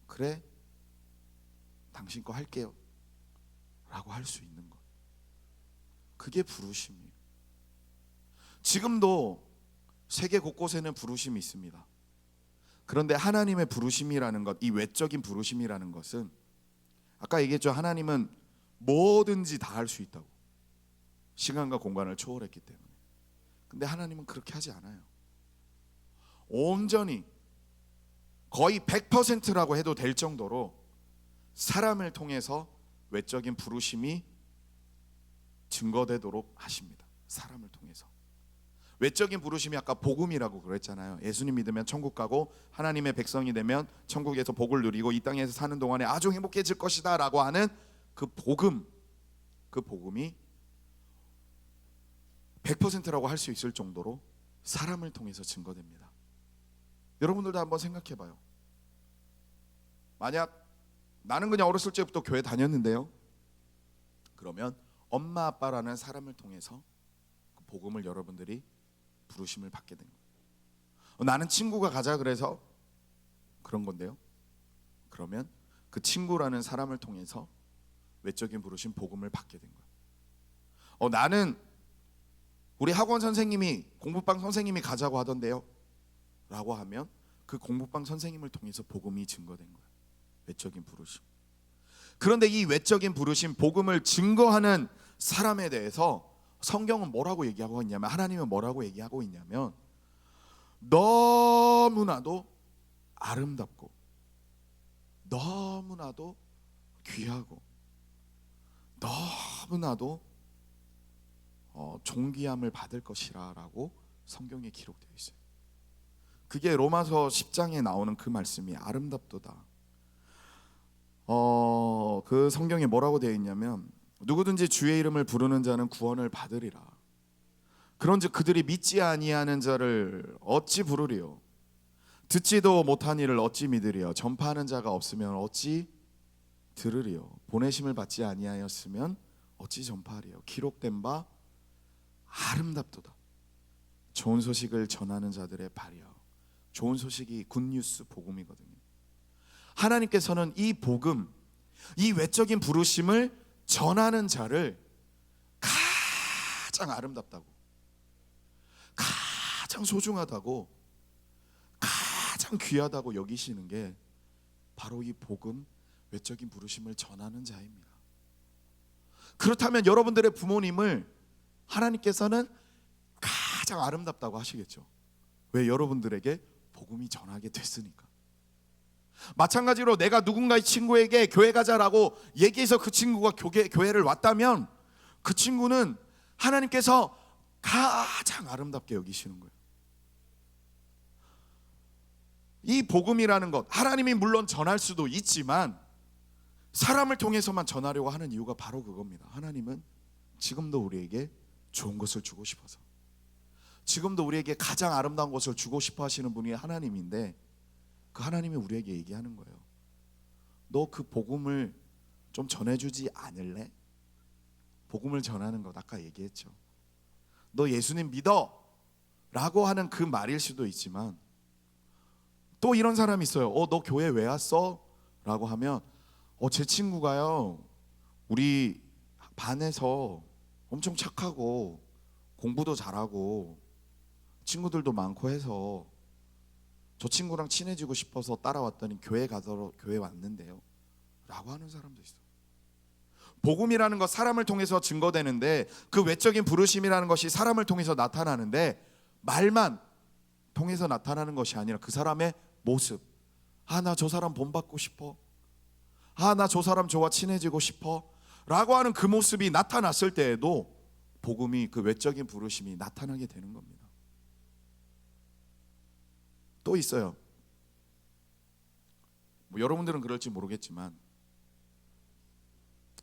그래? 당신 거 할게요 라고 할 수 있는 것, 그게 부르심이에요. 지금도 세계 곳곳에는 부르심이 있습니다. 그런데 하나님의 부르심이라는 것, 이 외적인 부르심이라는 것은 아까 얘기했죠. 하나님은 뭐든지 다 할 수 있다고, 시간과 공간을 초월했기 때문에. 근데 하나님은 그렇게 하지 않아요. 온전히 거의 100%라고 해도 될 정도로 사람을 통해서 외적인 부르심이 증거되도록 하십니다. 사람을 통해서. 외적인 부르심이 아까 복음이라고 그랬잖아요. 예수님 믿으면 천국 가고 하나님의 백성이 되면 천국에서 복을 누리고 이 땅에서 사는 동안에 아주 행복해질 것이다 라고 하는 그 복음, 그 복음이 100%라고 할 수 있을 정도로 사람을 통해서 증거됩니다. 여러분들도 한번 생각해 봐요. 만약 나는 그냥 어렸을 때부터 교회 다녔는데요, 그러면 엄마 아빠라는 사람을 통해서 그 복음을 여러분들이 부르심을 받게 된 거예요. 나는 친구가 가자 그래서 그런 건데요, 그러면 그 친구라는 사람을 통해서 외적인 부르심, 복음을 받게 된 거예요. 나는 우리 학원 선생님이, 공부방 선생님이 가자고 하던데요 라고 하면 그 공부방 선생님을 통해서 복음이 증거된 거예요. 외적인 부르심. 그런데 이 외적인 부르심, 복음을 증거하는 사람에 대해서 성경은 뭐라고 얘기하고 있냐면, 하나님은 뭐라고 얘기하고 있냐면, 너무나도 아름답고 너무나도 귀하고 너무나도 존귀함을 받을 것이라 라고 성경에 기록되어 있어요. 그게 로마서 10장에 나오는 그 말씀이 아름답도다. 그 성경에 뭐라고 되어 있냐면 누구든지 주의 이름을 부르는 자는 구원을 받으리라. 그런즉 그들이 믿지 아니하는 자를 어찌 부르리요? 듣지도 못한 이를 어찌 믿으리요? 전파하는 자가 없으면 어찌 들으리요? 보내심을 받지 아니하였으면 어찌 전파하리요? 기록된 바 아름답도다. 좋은 소식을 전하는 자들의 발이요. 좋은 소식이 굿뉴스 복음이거든요. 하나님께서는 이 복음, 이 외적인 부르심을 전하는 자를 가장 아름답다고, 가장 소중하다고, 가장 귀하다고 여기시는 게 바로 이 복음, 외적인 부르심을 전하는 자입니다. 그렇다면 여러분들의 부모님을 하나님께서는 가장 아름답다고 하시겠죠. 왜? 여러분들에게 복음이 전하게 됐으니까. 마찬가지로 내가 누군가의 친구에게 교회 가자라고 얘기해서 그 친구가 교회를 왔다면 그 친구는 하나님께서 가장 아름답게 여기시는 거예요. 이 복음이라는 것, 하나님이 물론 전할 수도 있지만 사람을 통해서만 전하려고 하는 이유가 바로 그겁니다. 하나님은 지금도 우리에게 좋은 것을 주고 싶어서, 지금도 우리에게 가장 아름다운 것을 주고 싶어 하시는 분이 하나님인데, 그 하나님이 우리에게 얘기하는 거예요. 너 그 복음을 좀 전해주지 않을래? 복음을 전하는 것 아까 얘기했죠. 너 예수님 믿어 라고 하는 그 말일 수도 있지만, 또 이런 사람이 있어요. 너 교회 왜 왔어? 라고 하면 제 친구가요, 우리 반에서 엄청 착하고 공부도 잘하고 친구들도 많고 해서 저 친구랑 친해지고 싶어서 따라왔더니 교회 가서 교회 왔는데요 라고 하는 사람도 있어요. 복음이라는 것, 사람을 통해서 증거되는데, 그 외적인 부르심이라는 것이 사람을 통해서 나타나는데, 말만 통해서 나타나는 것이 아니라 그 사람의 모습. 나 저 사람 본받고 싶어, 나 저 사람 저와 친해지고 싶어 라고 하는 그 모습이 나타났을 때에도 복음이, 그 외적인 부르심이 나타나게 되는 겁니다. 또 있어요. 여러분들은 그럴지 모르겠지만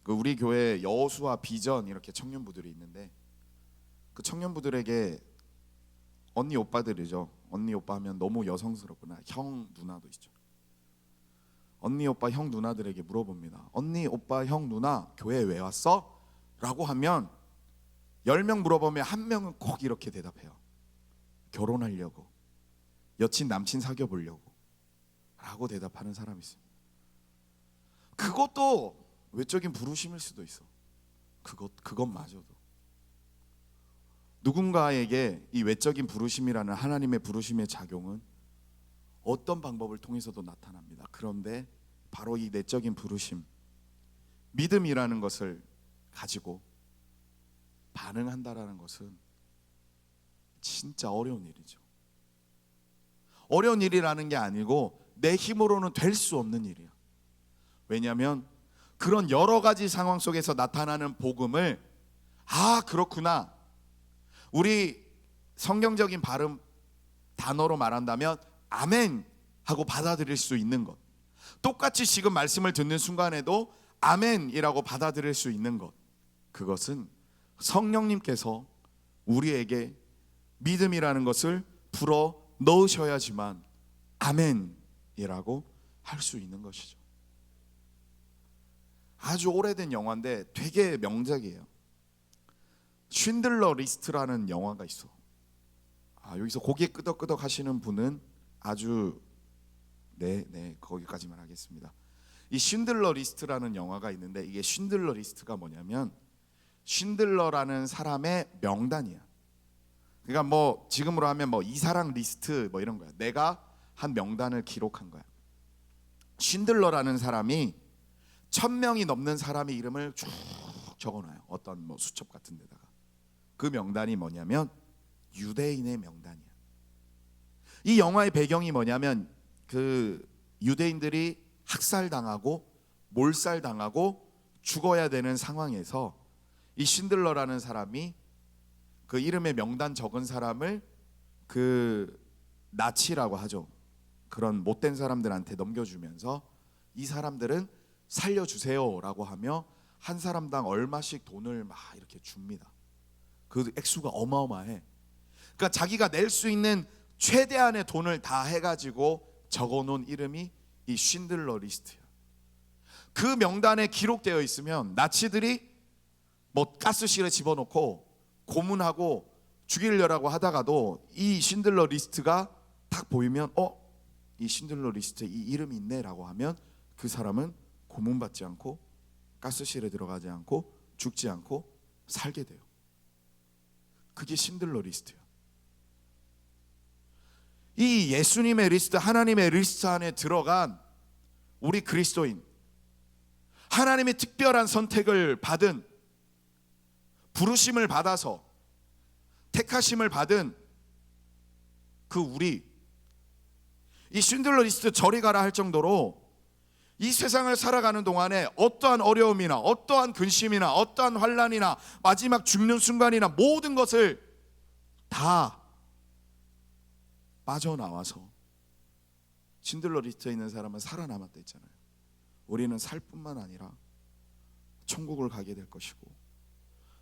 우리 교회 여수와 비전 이렇게 청년부들이 있는데, 그 청년부들에게 언니 오빠들이죠. 언니 오빠 하면 너무 여성스럽구나. 형 누나도 있죠. 언니 오빠 형 누나들에게 물어봅니다. 언니 오빠 형 누나 교회 왜 왔어? 라고 하면 10명 물어보면 1명은 꼭 이렇게 대답해요. 결혼하려고, 여친 남친 사귀어 보려고 라고 대답하는 사람이 있어요. 그것도 외적인 부르심일 수도 있어. 그것마저도 누군가에게 이 외적인 부르심이라는 하나님의 부르심의 작용은 어떤 방법을 통해서도 나타납니다. 그런데 바로 이 내적인 부르심, 믿음이라는 것을 가지고 반응한다라는 것은 진짜 어려운 일이죠. 어려운 일이라는 게 아니고 내 힘으로는 될 수 없는 일이야. 왜냐하면 그런 여러 가지 상황 속에서 나타나는 복음을 그렇구나, 우리 성경적인 발음 단어로 말한다면 아멘 하고 받아들일 수 있는 것, 똑같이 지금 말씀을 듣는 순간에도 아멘이라고 받아들일 수 있는 것, 그것은 성령님께서 우리에게 믿음이라는 것을 불어 넣으셔야지만 아멘이라고 할 수 있는 것이죠. 아주 오래된 영화인데 되게 명작이에요. 쉰들러 리스트라는 영화가 있어. 여기서 고개 끄덕끄덕 하시는 분은 아주 네 거기까지만 하겠습니다. 이 쉰들러 리스트라는 영화가 있는데, 이게 쉰들러 리스트가 뭐냐면 쉰들러라는 사람의 명단이야. 그러니까 뭐 지금으로 하면 뭐 이사랑 리스트 뭐 이런 거야. 내가 한 명단을 기록한 거야. 쉰들러라는 사람이 1000명이 넘는 사람의 이름을 쭉 적어놔요. 어떤 뭐 수첩 같은 데다가. 그 명단이 뭐냐면 유대인의 명단이야. 이 영화의 배경이 뭐냐면 그 유대인들이 학살당하고 몰살당하고 죽어야 되는 상황에서 이 쉰들러라는 사람이 그 이름의 명단 적은 사람을 그 나치라고 하죠. 그런 못된 사람들한테 넘겨주면서 이 사람들은 살려주세요라고 하며 한 사람당 얼마씩 돈을 막 이렇게 줍니다. 그 액수가 어마어마해. 그러니까 자기가 낼 수 있는 최대한의 돈을 다 해가지고 적어놓은 이름이 이 쉰들러 리스트야. 그 명단에 기록되어 있으면 나치들이 뭐 가스실에 집어넣고 고문하고 죽이려고 하다가도 이 쉰들러 리스트가 딱 보이면 이 쉰들러 리스트에 이 이름이 있네라고 하면 그 사람은 고문받지 않고 가스실에 들어가지 않고 죽지 않고 살게 돼요. 그게 쉰들러 리스트야. 이 예수님의 리스트, 하나님의 리스트 안에 들어간 우리 그리스도인, 하나님의 특별한 선택을 받은, 부르심을 받아서 택하심을 받은 그 우리, 이 쉰들러 리스트 저리 가라 할 정도로 이 세상을 살아가는 동안에 어떠한 어려움이나 어떠한 근심이나 어떠한 환난이나 마지막 죽는 순간이나 모든 것을 다 빠져나와서 쉰들러 리스트에 있는 사람은 살아남았다 했잖아요. 우리는 살 뿐만 아니라 천국을 가게 될 것이고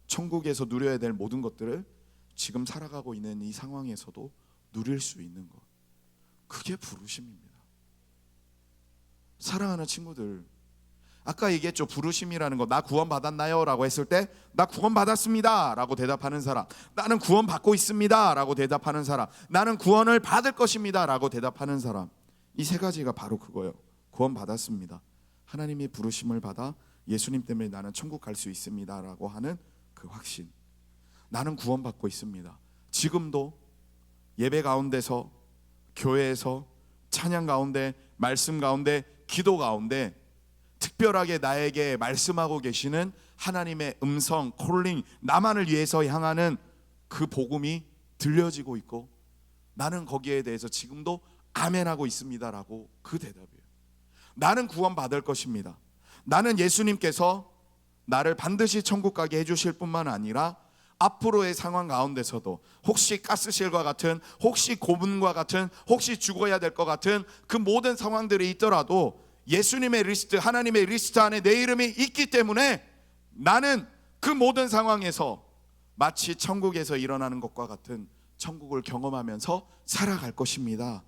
천국에서 누려야 될 모든 것들을 지금 살아가고 있는 이 상황에서도 누릴 수 있는 것, 그게 부르심입니다. 사랑하는 친구들, 아까 얘기했죠. 부르심이라는 거, 나 구원 받았나요? 라고 했을 때 나 구원 받았습니다 라고 대답하는 사람, 나는 구원 받고 있습니다 라고 대답하는 사람, 나는 구원을 받을 것입니다 라고 대답하는 사람, 이 세 가지가 바로 그거예요. 구원 받았습니다, 하나님이 부르심을 받아 예수님 때문에 나는 천국 갈 수 있습니다 라고 하는 그 확신. 나는 구원 받고 있습니다. 지금도 예배 가운데서, 교회에서, 찬양 가운데, 말씀 가운데, 기도 가운데 특별하게 나에게 말씀하고 계시는 하나님의 음성, 콜링, 나만을 위해서 향하는 그 복음이 들려지고 있고 나는 거기에 대해서 지금도 아멘하고 있습니다라고 그 대답이에요. 나는 구원 받을 것입니다. 나는 예수님께서 나를 반드시 천국 가게 해주실 뿐만 아니라 앞으로의 상황 가운데서도 혹시 가스실과 같은, 혹시 고문과 같은, 혹시 죽어야 될 것 같은 그 모든 상황들이 있더라도 예수님의 리스트, 하나님의 리스트 안에 내 이름이 있기 때문에 나는 그 모든 상황에서 마치 천국에서 일어나는 것과 같은 천국을 경험하면서 살아갈 것입니다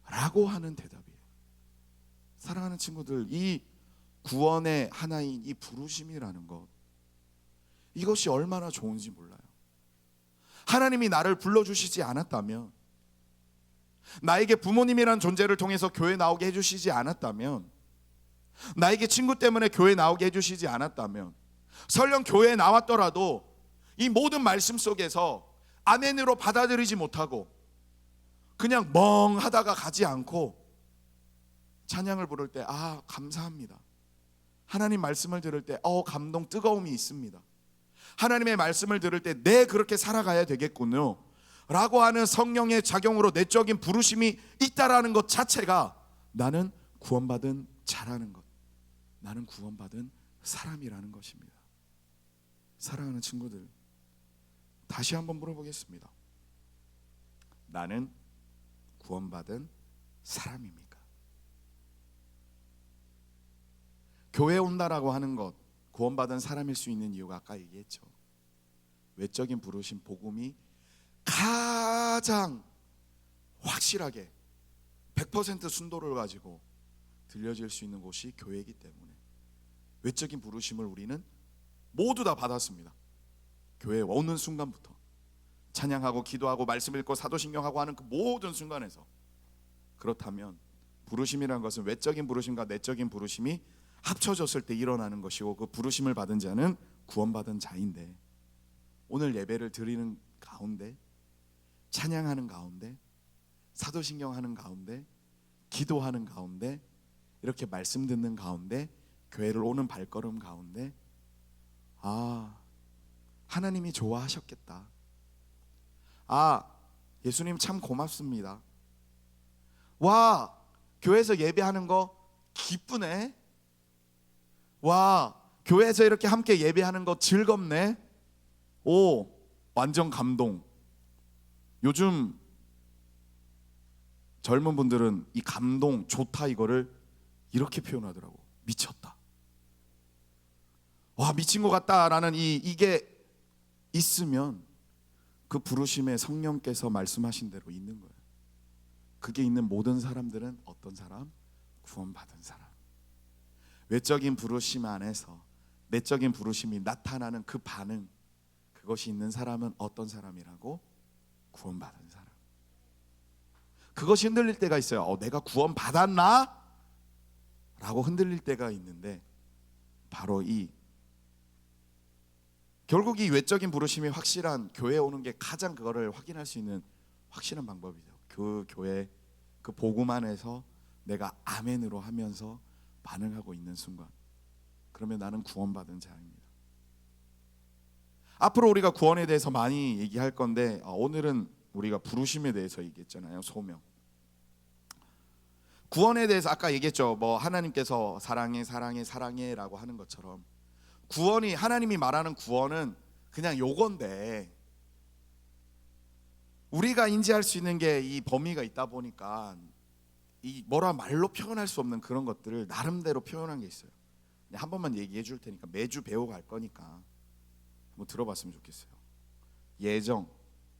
라고 하는 대답이에요. 사랑하는 친구들, 이 구원의 하나인 이 부르심이라는 것, 이것이 얼마나 좋은지 몰라요. 하나님이 나를 불러주시지 않았다면, 나에게 부모님이란 존재를 통해서 교회 나오게 해주시지 않았다면, 나에게 친구 때문에 교회 나오게 해주시지 않았다면, 설령 교회에 나왔더라도 이 모든 말씀 속에서 아멘으로 받아들이지 못하고 그냥 멍하다가 가지 않고 찬양을 부를 때 감사합니다, 하나님 말씀을 들을 때 감동, 뜨거움이 있습니다, 하나님의 말씀을 들을 때 네, 그렇게 살아가야 되겠군요 라고 하는 성령의 작용으로 내적인 부르심이 있다라는 것 자체가 나는 구원받은 자라는 것, 나는 구원받은 사람이라는 것입니다. 사랑하는 친구들, 다시 한번 물어보겠습니다. 나는 구원받은 사람입니까? 교회 온다라고 하는 것, 구원받은 사람일 수 있는 이유가 아까 얘기했죠. 외적인 부르심, 복음이 가장 확실하게 100% 순도를 가지고 들려질 수 있는 곳이 교회이기 때문에 외적인 부르심을 우리는 모두 다 받았습니다. 교회에 오는 순간부터 찬양하고 기도하고 말씀 읽고 사도신경하고 하는 그 모든 순간에서. 그렇다면 부르심이라는 것은 외적인 부르심과 내적인 부르심이 합쳐졌을 때 일어나는 것이고, 그 부르심을 받은 자는 구원받은 자인데, 오늘 예배를 드리는 가운데, 찬양하는 가운데, 사도신경하는 가운데, 기도하는 가운데, 이렇게 말씀 듣는 가운데, 교회를 오는 발걸음 가운데 하나님이 좋아하셨겠다, 예수님 참 고맙습니다, 와 교회에서 예배하는 거 기쁘네, 와 교회에서 이렇게 함께 예배하는 거 즐겁네, 완전 감동. 요즘 젊은 분들은 이 감동, 좋다, 이거를 이렇게 표현하더라고. 미쳤다. 와 미친 것 같다라는 이게 있으면 그 부르심에 성령께서 말씀하신 대로 있는 거예요. 그게 있는 모든 사람들은 어떤 사람? 구원받은 사람. 외적인 부르심 안에서 내적인 부르심이 나타나는 그 반응, 그것이 있는 사람은 어떤 사람이라고? 구원받은 사람. 그것이 흔들릴 때가 있어요. 내가 구원받았나? 라고 흔들릴 때가 있는데, 바로 결국 이 외적인 부르심이 확실한 교회에 오는 게 가장 그거를 확인할 수 있는 확실한 방법이죠. 그 교회, 그 복음 안에서 내가 아멘으로 하면서 반응하고 있는 순간, 그러면 나는 구원받은 자입니다. 앞으로 우리가 구원에 대해서 많이 얘기할 건데, 오늘은 우리가 부르심에 대해서 얘기했잖아요. 소명. 구원에 대해서 아까 얘기했죠. 하나님께서 사랑해 사랑해 사랑해라고 하는 것처럼, 구원이, 하나님이 말하는 구원은 그냥 요건데, 우리가 인지할 수 있는 게 이 범위가 있다 보니까 이 뭐라 말로 표현할 수 없는 그런 것들을 나름대로 표현한 게 있어요. 한 번만 얘기해 줄 테니까 매주 배워갈 거니까 한번 들어봤으면 좋겠어요. 예정,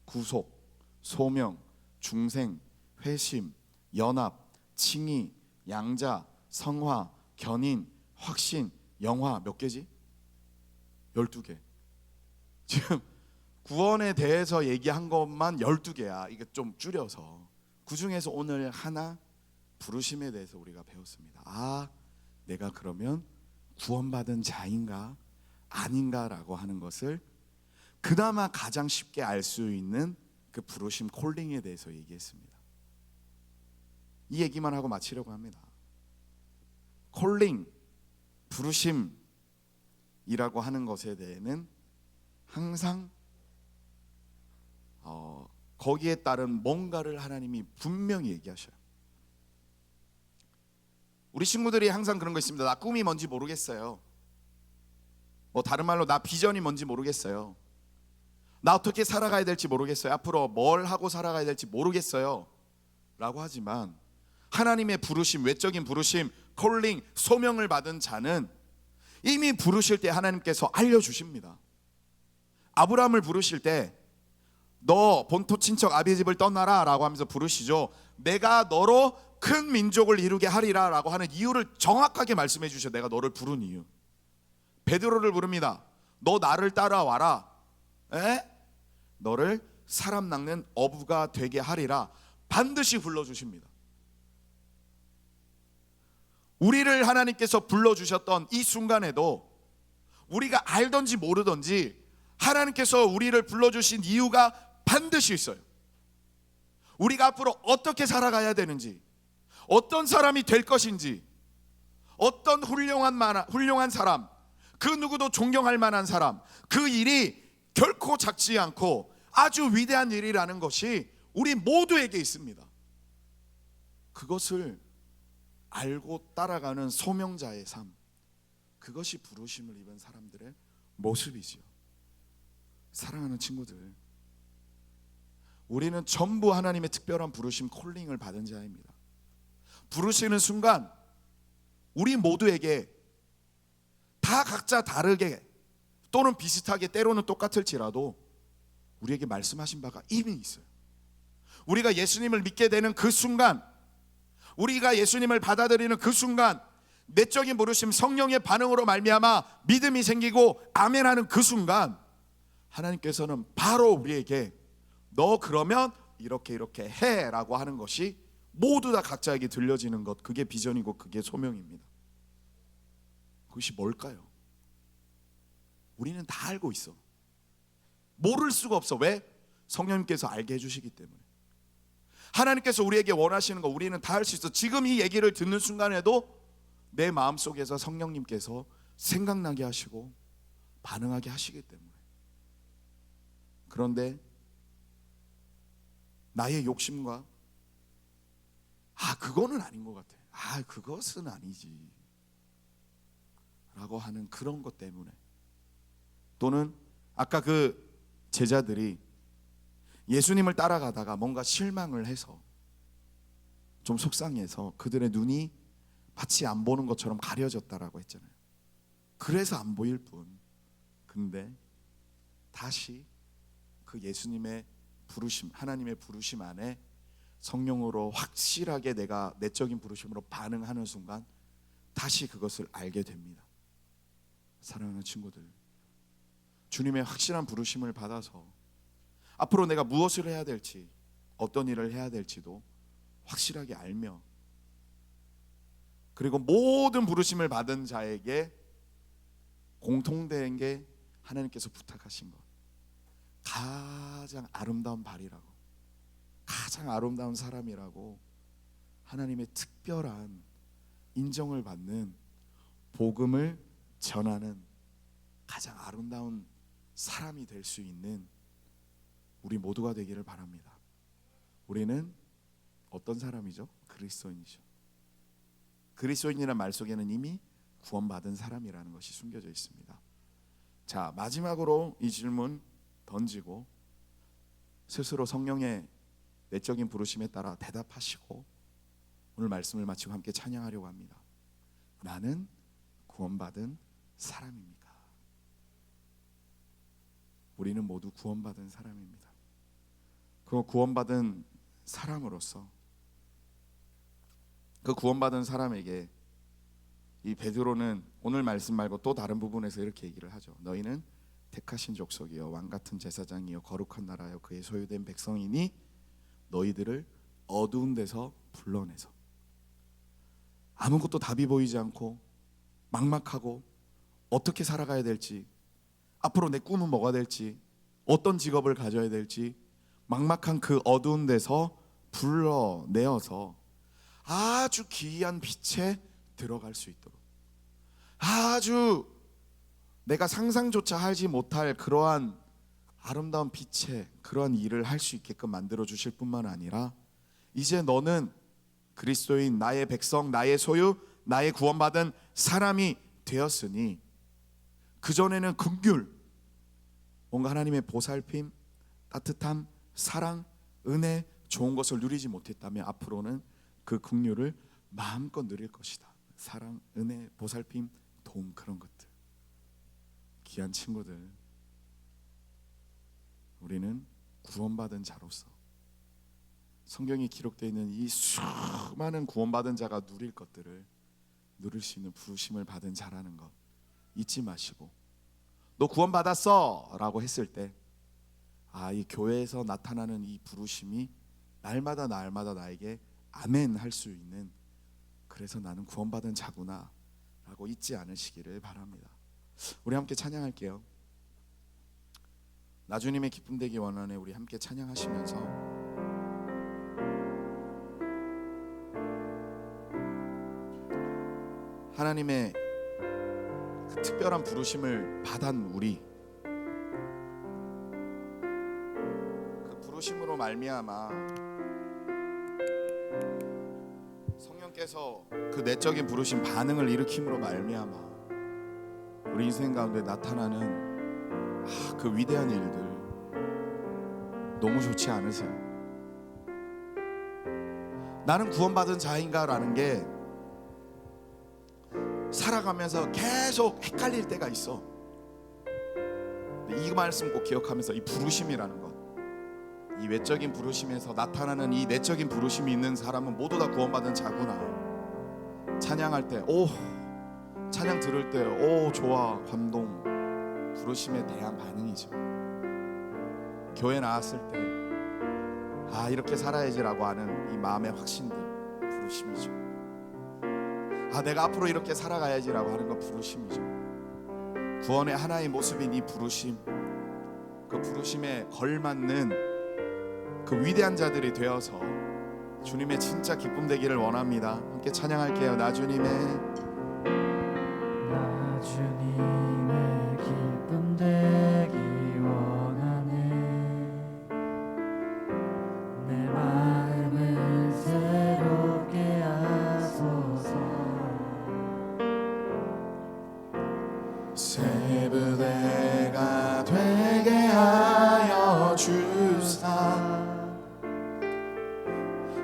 구속, 소명, 중생, 회심, 연합, 칭의, 양자, 성화, 견인, 확신, 영화. 몇 개지? 12개. 지금 구원에 대해서 얘기한 것만 12개야. 이게 좀 줄여서, 그 중에서 오늘 하나, 부르심에 대해서 우리가 배웠습니다. 내가 그러면 구원받은 자인가 아닌가라고 하는 것을 그나마 가장 쉽게 알 수 있는 그 부르심, 콜링에 대해서 얘기했습니다. 이 얘기만 하고 마치려고 합니다. 콜링, 부르심이라고 하는 것에 대해는 항상 거기에 따른 뭔가를 하나님이 분명히 얘기하셔요. 우리 친구들이 항상 그런 거 있습니다. 나 꿈이 뭔지 모르겠어요. 다른 말로 나 비전이 뭔지 모르겠어요. 나 어떻게 살아가야 될지 모르겠어요. 앞으로 뭘 하고 살아가야 될지 모르겠어요 라고 하지만, 하나님의 부르심, 외적인 부르심, 콜링, 소명을 받은 자는 이미 부르실 때 하나님께서 알려주십니다. 아브라함을 부르실 때 너 본토 친척 아비 집을 떠나라 라고 하면서 부르시죠. 내가 너로 큰 민족을 이루게 하리라 라고 하는 이유를 정확하게 말씀해 주셔. 내가 너를 부른 이유. 베드로를 부릅니다. 너 나를 따라와라. 너를 사람 낚는 어부가 되게 하리라. 반드시 불러주십니다. 우리를 하나님께서 불러주셨던 이 순간에도 우리가 알던지 모르던지 하나님께서 우리를 불러주신 이유가 반드시 있어요. 우리가 앞으로 어떻게 살아가야 되는지, 어떤 사람이 될 것인지, 어떤 훌륭한 사람, 그 누구도 존경할 만한 사람, 그 일이 결코 작지 않고 아주 위대한 일이라는 것이 우리 모두에게 있습니다. 그것을 알고 따라가는 소명자의 삶, 그것이 부르심을 입은 사람들의 모습이지요. 사랑하는 친구들, 우리는 전부 하나님의 특별한 부르심, 콜링을 받은 자입니다. 부르시는 순간 우리 모두에게 다 각자 다르게 또는 비슷하게, 때로는 똑같을지라도 우리에게 말씀하신 바가 이미 있어요. 우리가 예수님을 믿게 되는 그 순간, 우리가 예수님을 받아들이는 그 순간, 내적인 부르심, 성령의 반응으로 말미암아 믿음이 생기고 아멘하는 그 순간, 하나님께서는 바로 우리에게 너 그러면 이렇게 이렇게 해 라고 하는 것이 모두 다 각자에게 들려지는 것, 그게 비전이고 그게 소명입니다. 그것이 뭘까요? 우리는 다 알고 있어. 모를 수가 없어. 왜? 성령님께서 알게 해주시기 때문에. 하나님께서 우리에게 원하시는 거 우리는 다 할 수 있어. 지금 이 얘기를 듣는 순간에도 내 마음속에서 성령님께서 생각나게 하시고 반응하게 하시기 때문에. 그런데 나의 욕심과 그거는 아닌 것 같아, 그것은 아니지 라고 하는 그런 것 때문에, 또는 아까 그 제자들이 예수님을 따라가다가 뭔가 실망을 해서 좀 속상해서 그들의 눈이 마치 안 보는 것처럼 가려졌다라고 했잖아요. 그래서 안 보일 뿐. 근데 다시 그 예수님의 부르심, 하나님의 부르심 안에 성령으로 확실하게 내가 내적인 부르심으로 반응하는 순간 다시 그것을 알게 됩니다. 사랑하는 친구들, 주님의 확실한 부르심을 받아서 앞으로 내가 무엇을 해야 될지, 어떤 일을 해야 될지도 확실하게 알며, 그리고 모든 부르심을 받은 자에게 공통된 게 하나님께서 부탁하신 것, 가장 아름다운 발이라고, 가장 아름다운 사람이라고, 하나님의 특별한 인정을 받는 복음을 전하는 가장 아름다운 사람이 될 수 있는 우리 모두가 되기를 바랍니다. 우리는 어떤 사람이죠? 그리스도인이죠. 그리스도인이라는 말 속에는 이미 구원받은 사람이라는 것이 숨겨져 있습니다. 자, 마지막으로 이 질문 던지고 스스로 성령의 내적인 부르심에 따라 대답하시고 오늘 말씀을 마치고 함께 찬양하려고 합니다. 나는 구원받은 사람입니까? 우리는 모두 구원받은 사람입니다. 그 구원받은 사람으로서 그 구원받은 사람에게 이 베드로는 오늘 말씀 말고 또 다른 부분에서 이렇게 얘기를 하죠. 너희는 택하신 족속이요 왕같은 제사장이요 거룩한 나라요 그의 소유된 백성이니 너희들을 어두운 데서 불러내서, 아무것도 답이 보이지 않고 막막하고 어떻게 살아가야 될지, 앞으로 내 꿈은 뭐가 될지, 어떤 직업을 가져야 될지 막막한 그 어두운 데서 불러내어서 아주 기이한 빛에 들어갈 수 있도록, 아주 내가 상상조차 하지 못할 그러한 아름다운 빛의 그러한 일을 할 수 있게끔 만들어 주실 뿐만 아니라, 이제 너는 그리스도인, 나의 백성, 나의 소유, 나의 구원받은 사람이 되었으니 그전에는 긍휼, 뭔가 하나님의 보살핌, 따뜻함, 사랑, 은혜, 좋은 것을 누리지 못했다면 앞으로는 그 긍휼을 마음껏 누릴 것이다. 사랑, 은혜, 보살핌, 도움, 그런 것들. 귀한 친구들, 우리는 구원받은 자로서 성경에 기록되어 있는 이 수많은 구원받은 자가 누릴 것들을 누릴 수 있는 부르심을 받은 자라는 것 잊지 마시고, 너 구원받았어 라고 했을 때 이 교회에서 나타나는 이 부르심이 날마다 나에게 아멘 할 수 있는, 그래서 나는 구원받은 자구나 라고 잊지 않으시기를 바랍니다. 우리 함께 찬양할게요. 나 주님의 기쁨 되기 원하네. 우리 함께 찬양하시면서 하나님의 그 특별한 부르심을 받은 우리, 그 부르심으로 말미암아 성령께서 그 내적인 부르심 반응을 일으킴으로 말미암아 우리 인생 가운데 나타나는 그 위대한 일들 너무 좋지 않으세요? 나는 구원받은 자인가라는 게 살아가면서 계속 헷갈릴 때가 있어. 이 말씀 꼭 기억하면서 이 부르심이라는 것, 이 외적인 부르심에서 나타나는 이 내적인 부르심이 있는 사람은 모두 다 구원받은 자구나. 찬양할 때 찬양 들을 때 좋아, 감동, 부르심에 대한 반응이죠. 교회 나왔을 때 이렇게 살아야지라고 하는 이 마음의 확신들, 부르심이죠. 내가 앞으로 이렇게 살아가야지라고 하는 건 부르심이죠. 구원의 하나의 모습인 이 부르심, 그 부르심에 걸맞는 그 위대한 자들이 되어서 주님의 진짜 기쁨 되기를 원합니다. 함께 찬양할게요. 나 주님의 기쁨 되기 원하네. 내 마음을 새롭게 하소서. 새 부대가 되게 하여 주사.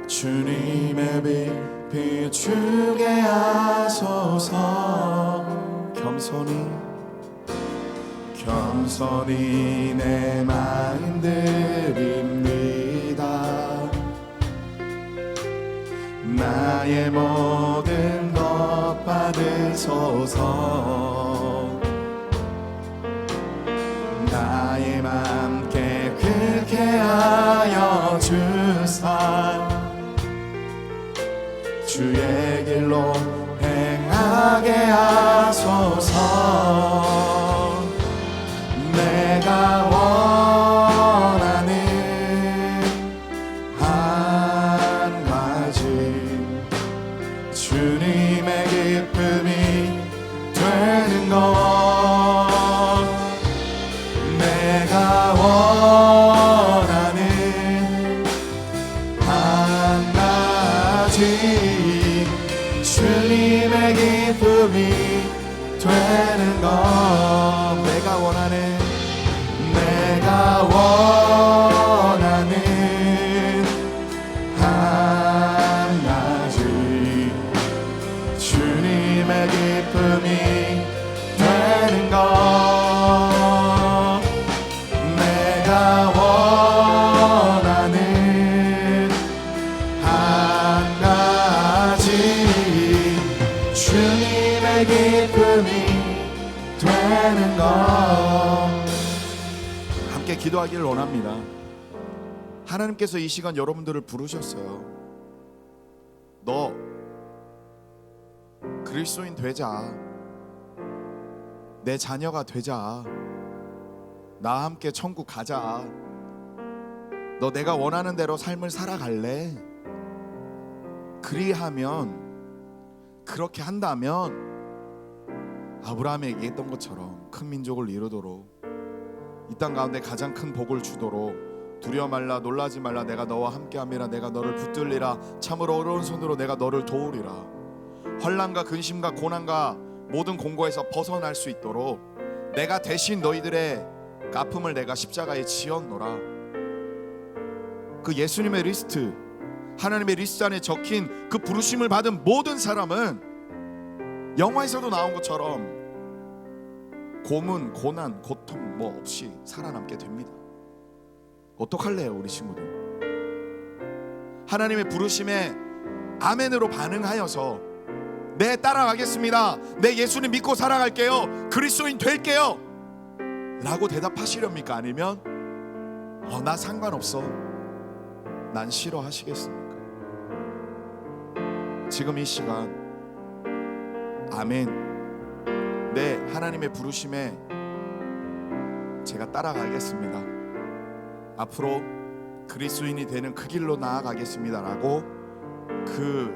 주님의 빛 비추게 하소서. 겸손히 내 마음 드립니다. 나의 모든 것 받으소서. 나의 맘 깨끗게 하여 주사 주의 길로 행하게 하소서. 내가 원하는 한 가지 주님의 기쁨이 되는 것. 내가 원하는 한 가지 주님의 기쁨이 되는 것. 내가 원하는 한 가지 주님의 기쁨이 되는 것. 내가 원하는 한 가지 주님의 기쁨이 되는 것. 함께 기도하기를 원합니다. 하나님께서 이 시간 여러분들을 부르셨어요. 너 그리스도인 되자. 내 자녀가 되자. 나와 함께 천국 가자. 너 내가 원하는 대로 삶을 살아갈래? 그리하면, 그렇게 한다면 아브라함이 얘기했던 것처럼 큰 민족을 이루도록, 이 땅 가운데 가장 큰 복을 주도록, 두려워 말라 놀라지 말라 내가 너와 함께함이라. 내가 너를 붙들리라. 참으로 어려운 손으로 내가 너를 도우리라. 환난과 근심과 고난과 모든 공고에서 벗어날 수 있도록 내가 대신 너희들의 아픔을 내가 십자가에 지었노라. 그 예수님의 리스트, 하나님의 리스트 안에 적힌 그 부르심을 받은 모든 사람은 영화에서도 나온 것처럼 고문, 고난, 고통 뭐 없이 살아남게 됩니다. 어떡할래요 우리 친구들? 하나님의 부르심에 아멘으로 반응하여서 네 따라가겠습니다, 내 예수님 믿고 살아갈게요, 그리스도인 될게요 라고 대답하시렵니까? 아니면 나 상관없어, 난 싫어 하시겠습니까? 지금 이 시간 아멘, 네 하나님의 부르심에 제가 따라가겠습니다, 앞으로 그리스도인이 되는 그 길로 나아가겠습니다 라고 그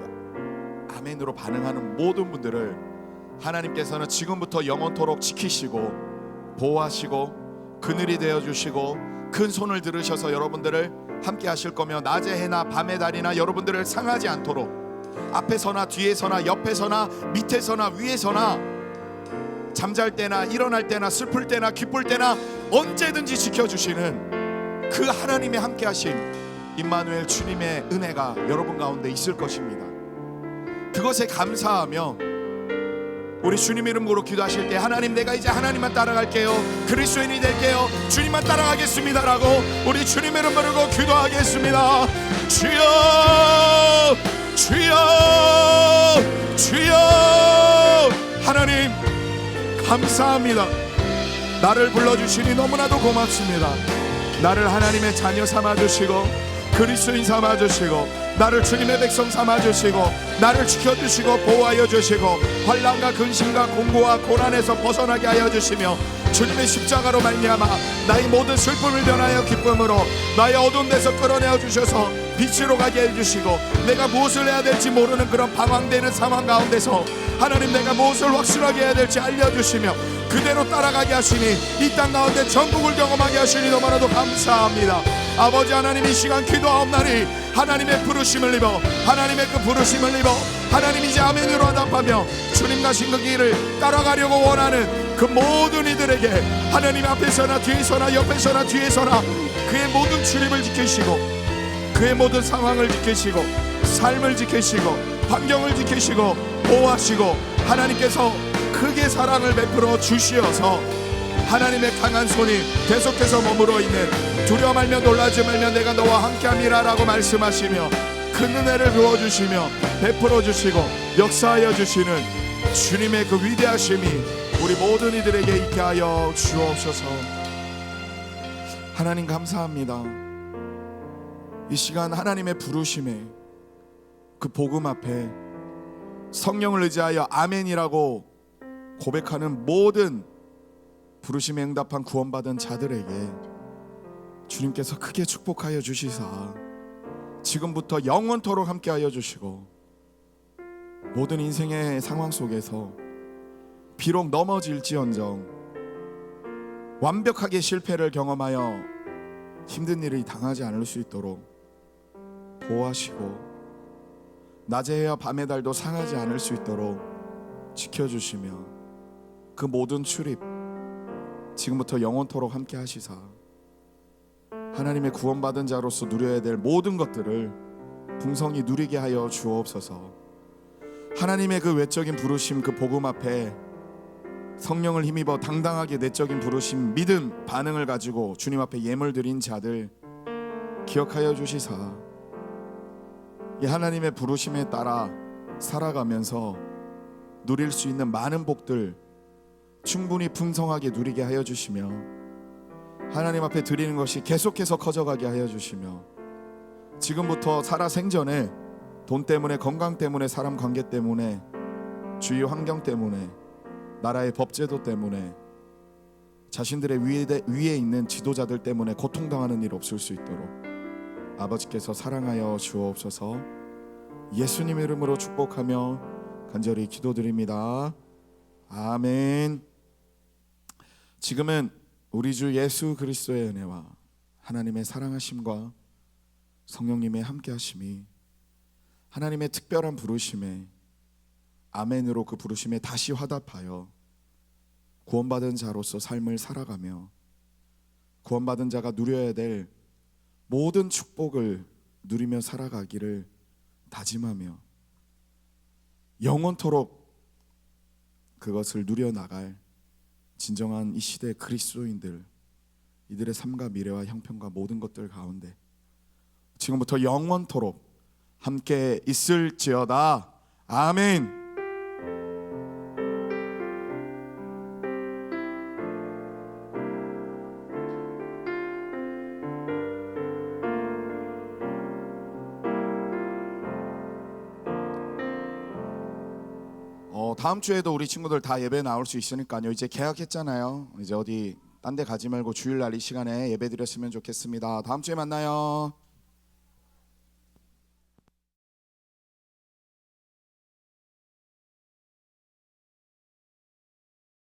아멘으로 반응하는 모든 분들을 하나님께서는 지금부터 영원토록 지키시고 보호하시고 그늘이 되어주시고 큰 손을 들으셔서 여러분들을 함께 하실 거며, 낮에 해나 밤의 달이나 여러분들을 상하지 않도록 앞에서나 뒤에서나 옆에서나 밑에서나 위에서나 잠잘 때나 일어날 때나 슬플 때나 기쁠 때나 언제든지 지켜주시는 그 하나님의 함께 하심 임마누엘 주님의 은혜가 여러분 가운데 있을 것입니다. 그것에 감사하며 우리 주님 이름으로 기도하실 때 하나님 내가 이제 하나님만 따라갈게요, 그리스도인이 될게요, 주님만 따라가겠습니다 라고 우리 주님 이름 부르고 기도하겠습니다. 주여 주여 주여. 하나님 감사합니다. 나를 불러주시니 너무나도 고맙습니다. 나를 하나님의 자녀 삼아주시고 그리스도인 삼아주시고 나를 주님의 백성 삼아주시고 나를 지켜주시고 보호하여 주시고 환난과 근심과 공고와 고난에서 벗어나게 하여 주시며 주님의 십자가로 말미암아 나의 모든 슬픔을 변하여 기쁨으로 나의 어두운 데서 끌어내어 주셔서 빛으로 가게 해주시고 내가 무엇을 해야 될지 모르는 그런 방황되는 상황 가운데서 하나님 내가 무엇을 확실하게 해야 될지 알려주시며 그대로 따라가게 하시니 이 땅 가운데 전국을 경험하게 하시니 너무나도 감사합니다. 아버지 하나님 이 시간 기도하옵나니 하나님의 부르심을 입어 하나님의 그 부르심을 입어 하나님 이제 아멘으로 화답하며 주님 가신 그 길을 따라가려고 원하는 그 모든 이들에게 하나님 앞에서나 뒤에서나 옆에서나 뒤에서나 그의 모든 출입을 지키시고 그의 모든 상황을 지키시고 삶을 지키시고 환경을 지키시고 보호하시고 하나님께서 그 크게 사랑을 베풀어 주시어서 하나님의 강한 손이 계속해서 머물러 있는, 두려워 말며 놀라지 말며 내가 너와 함께함이라 라고 말씀하시며 큰 은혜를 부어주시며 베풀어 주시고 역사하여 주시는 주님의 그 위대하심이 우리 모든 이들에게 있게 하여 주옵소서. 하나님 감사합니다. 이 시간 하나님의 부르심에 그 복음 앞에 성령을 의지하여 아멘이라고 고백하는 모든 부르심에 응답한 구원받은 자들에게 주님께서 크게 축복하여 주시사 지금부터 영원토록 함께하여 주시고, 모든 인생의 상황 속에서 비록 넘어질지언정 완벽하게 실패를 경험하여 힘든 일을 당하지 않을 수 있도록 보호하시고, 낮의 해와 밤의 달도 상하지 않을 수 있도록 지켜주시며 그 모든 출입 지금부터 영원토록 함께 하시사 하나님의 구원받은 자로서 누려야 될 모든 것들을 풍성히 누리게 하여 주옵소서. 하나님의 그 외적인 부르심, 그 복음 앞에 성령을 힘입어 당당하게 내적인 부르심, 믿음, 반응을 가지고 주님 앞에 예물 드린 자들 기억하여 주시사 이 하나님의 부르심에 따라 살아가면서 누릴 수 있는 많은 복들 충분히 풍성하게 누리게 하여 주시며, 하나님 앞에 드리는 것이 계속해서 커져가게 하여 주시며, 지금부터 살아 생전에 돈 때문에, 건강 때문에, 사람 관계 때문에, 주위 환경 때문에, 나라의 법제도 때문에, 자신들의 위에 있는 지도자들 때문에 고통당하는 일 없을 수 있도록 아버지께서 사랑하여 주옵소서. 예수님의 이름으로 축복하며 간절히 기도드립니다. 아멘. 지금은 우리 주 예수 그리스도의 은혜와 하나님의 사랑하심과 성령님의 함께하심이, 하나님의 특별한 부르심에 아멘으로 그 부르심에 다시 화답하여 구원받은 자로서 삶을 살아가며 구원받은 자가 누려야 될 모든 축복을 누리며 살아가기를 다짐하며 영원토록 그것을 누려나갈 진정한 이 시대의 그리스도인들, 이들의 삶과 미래와 형편과 모든 것들 가운데 지금부터 영원토록 함께 있을지어다. 아멘. 다음 주에도 우리 친구들 다 예배 나올 수 있으니까요. 이제 개학했잖아요. 이제 어디 딴 데 가지 말고 주일날 이 시간에 예배 드렸으면 좋겠습니다. 다음 주에 만나요.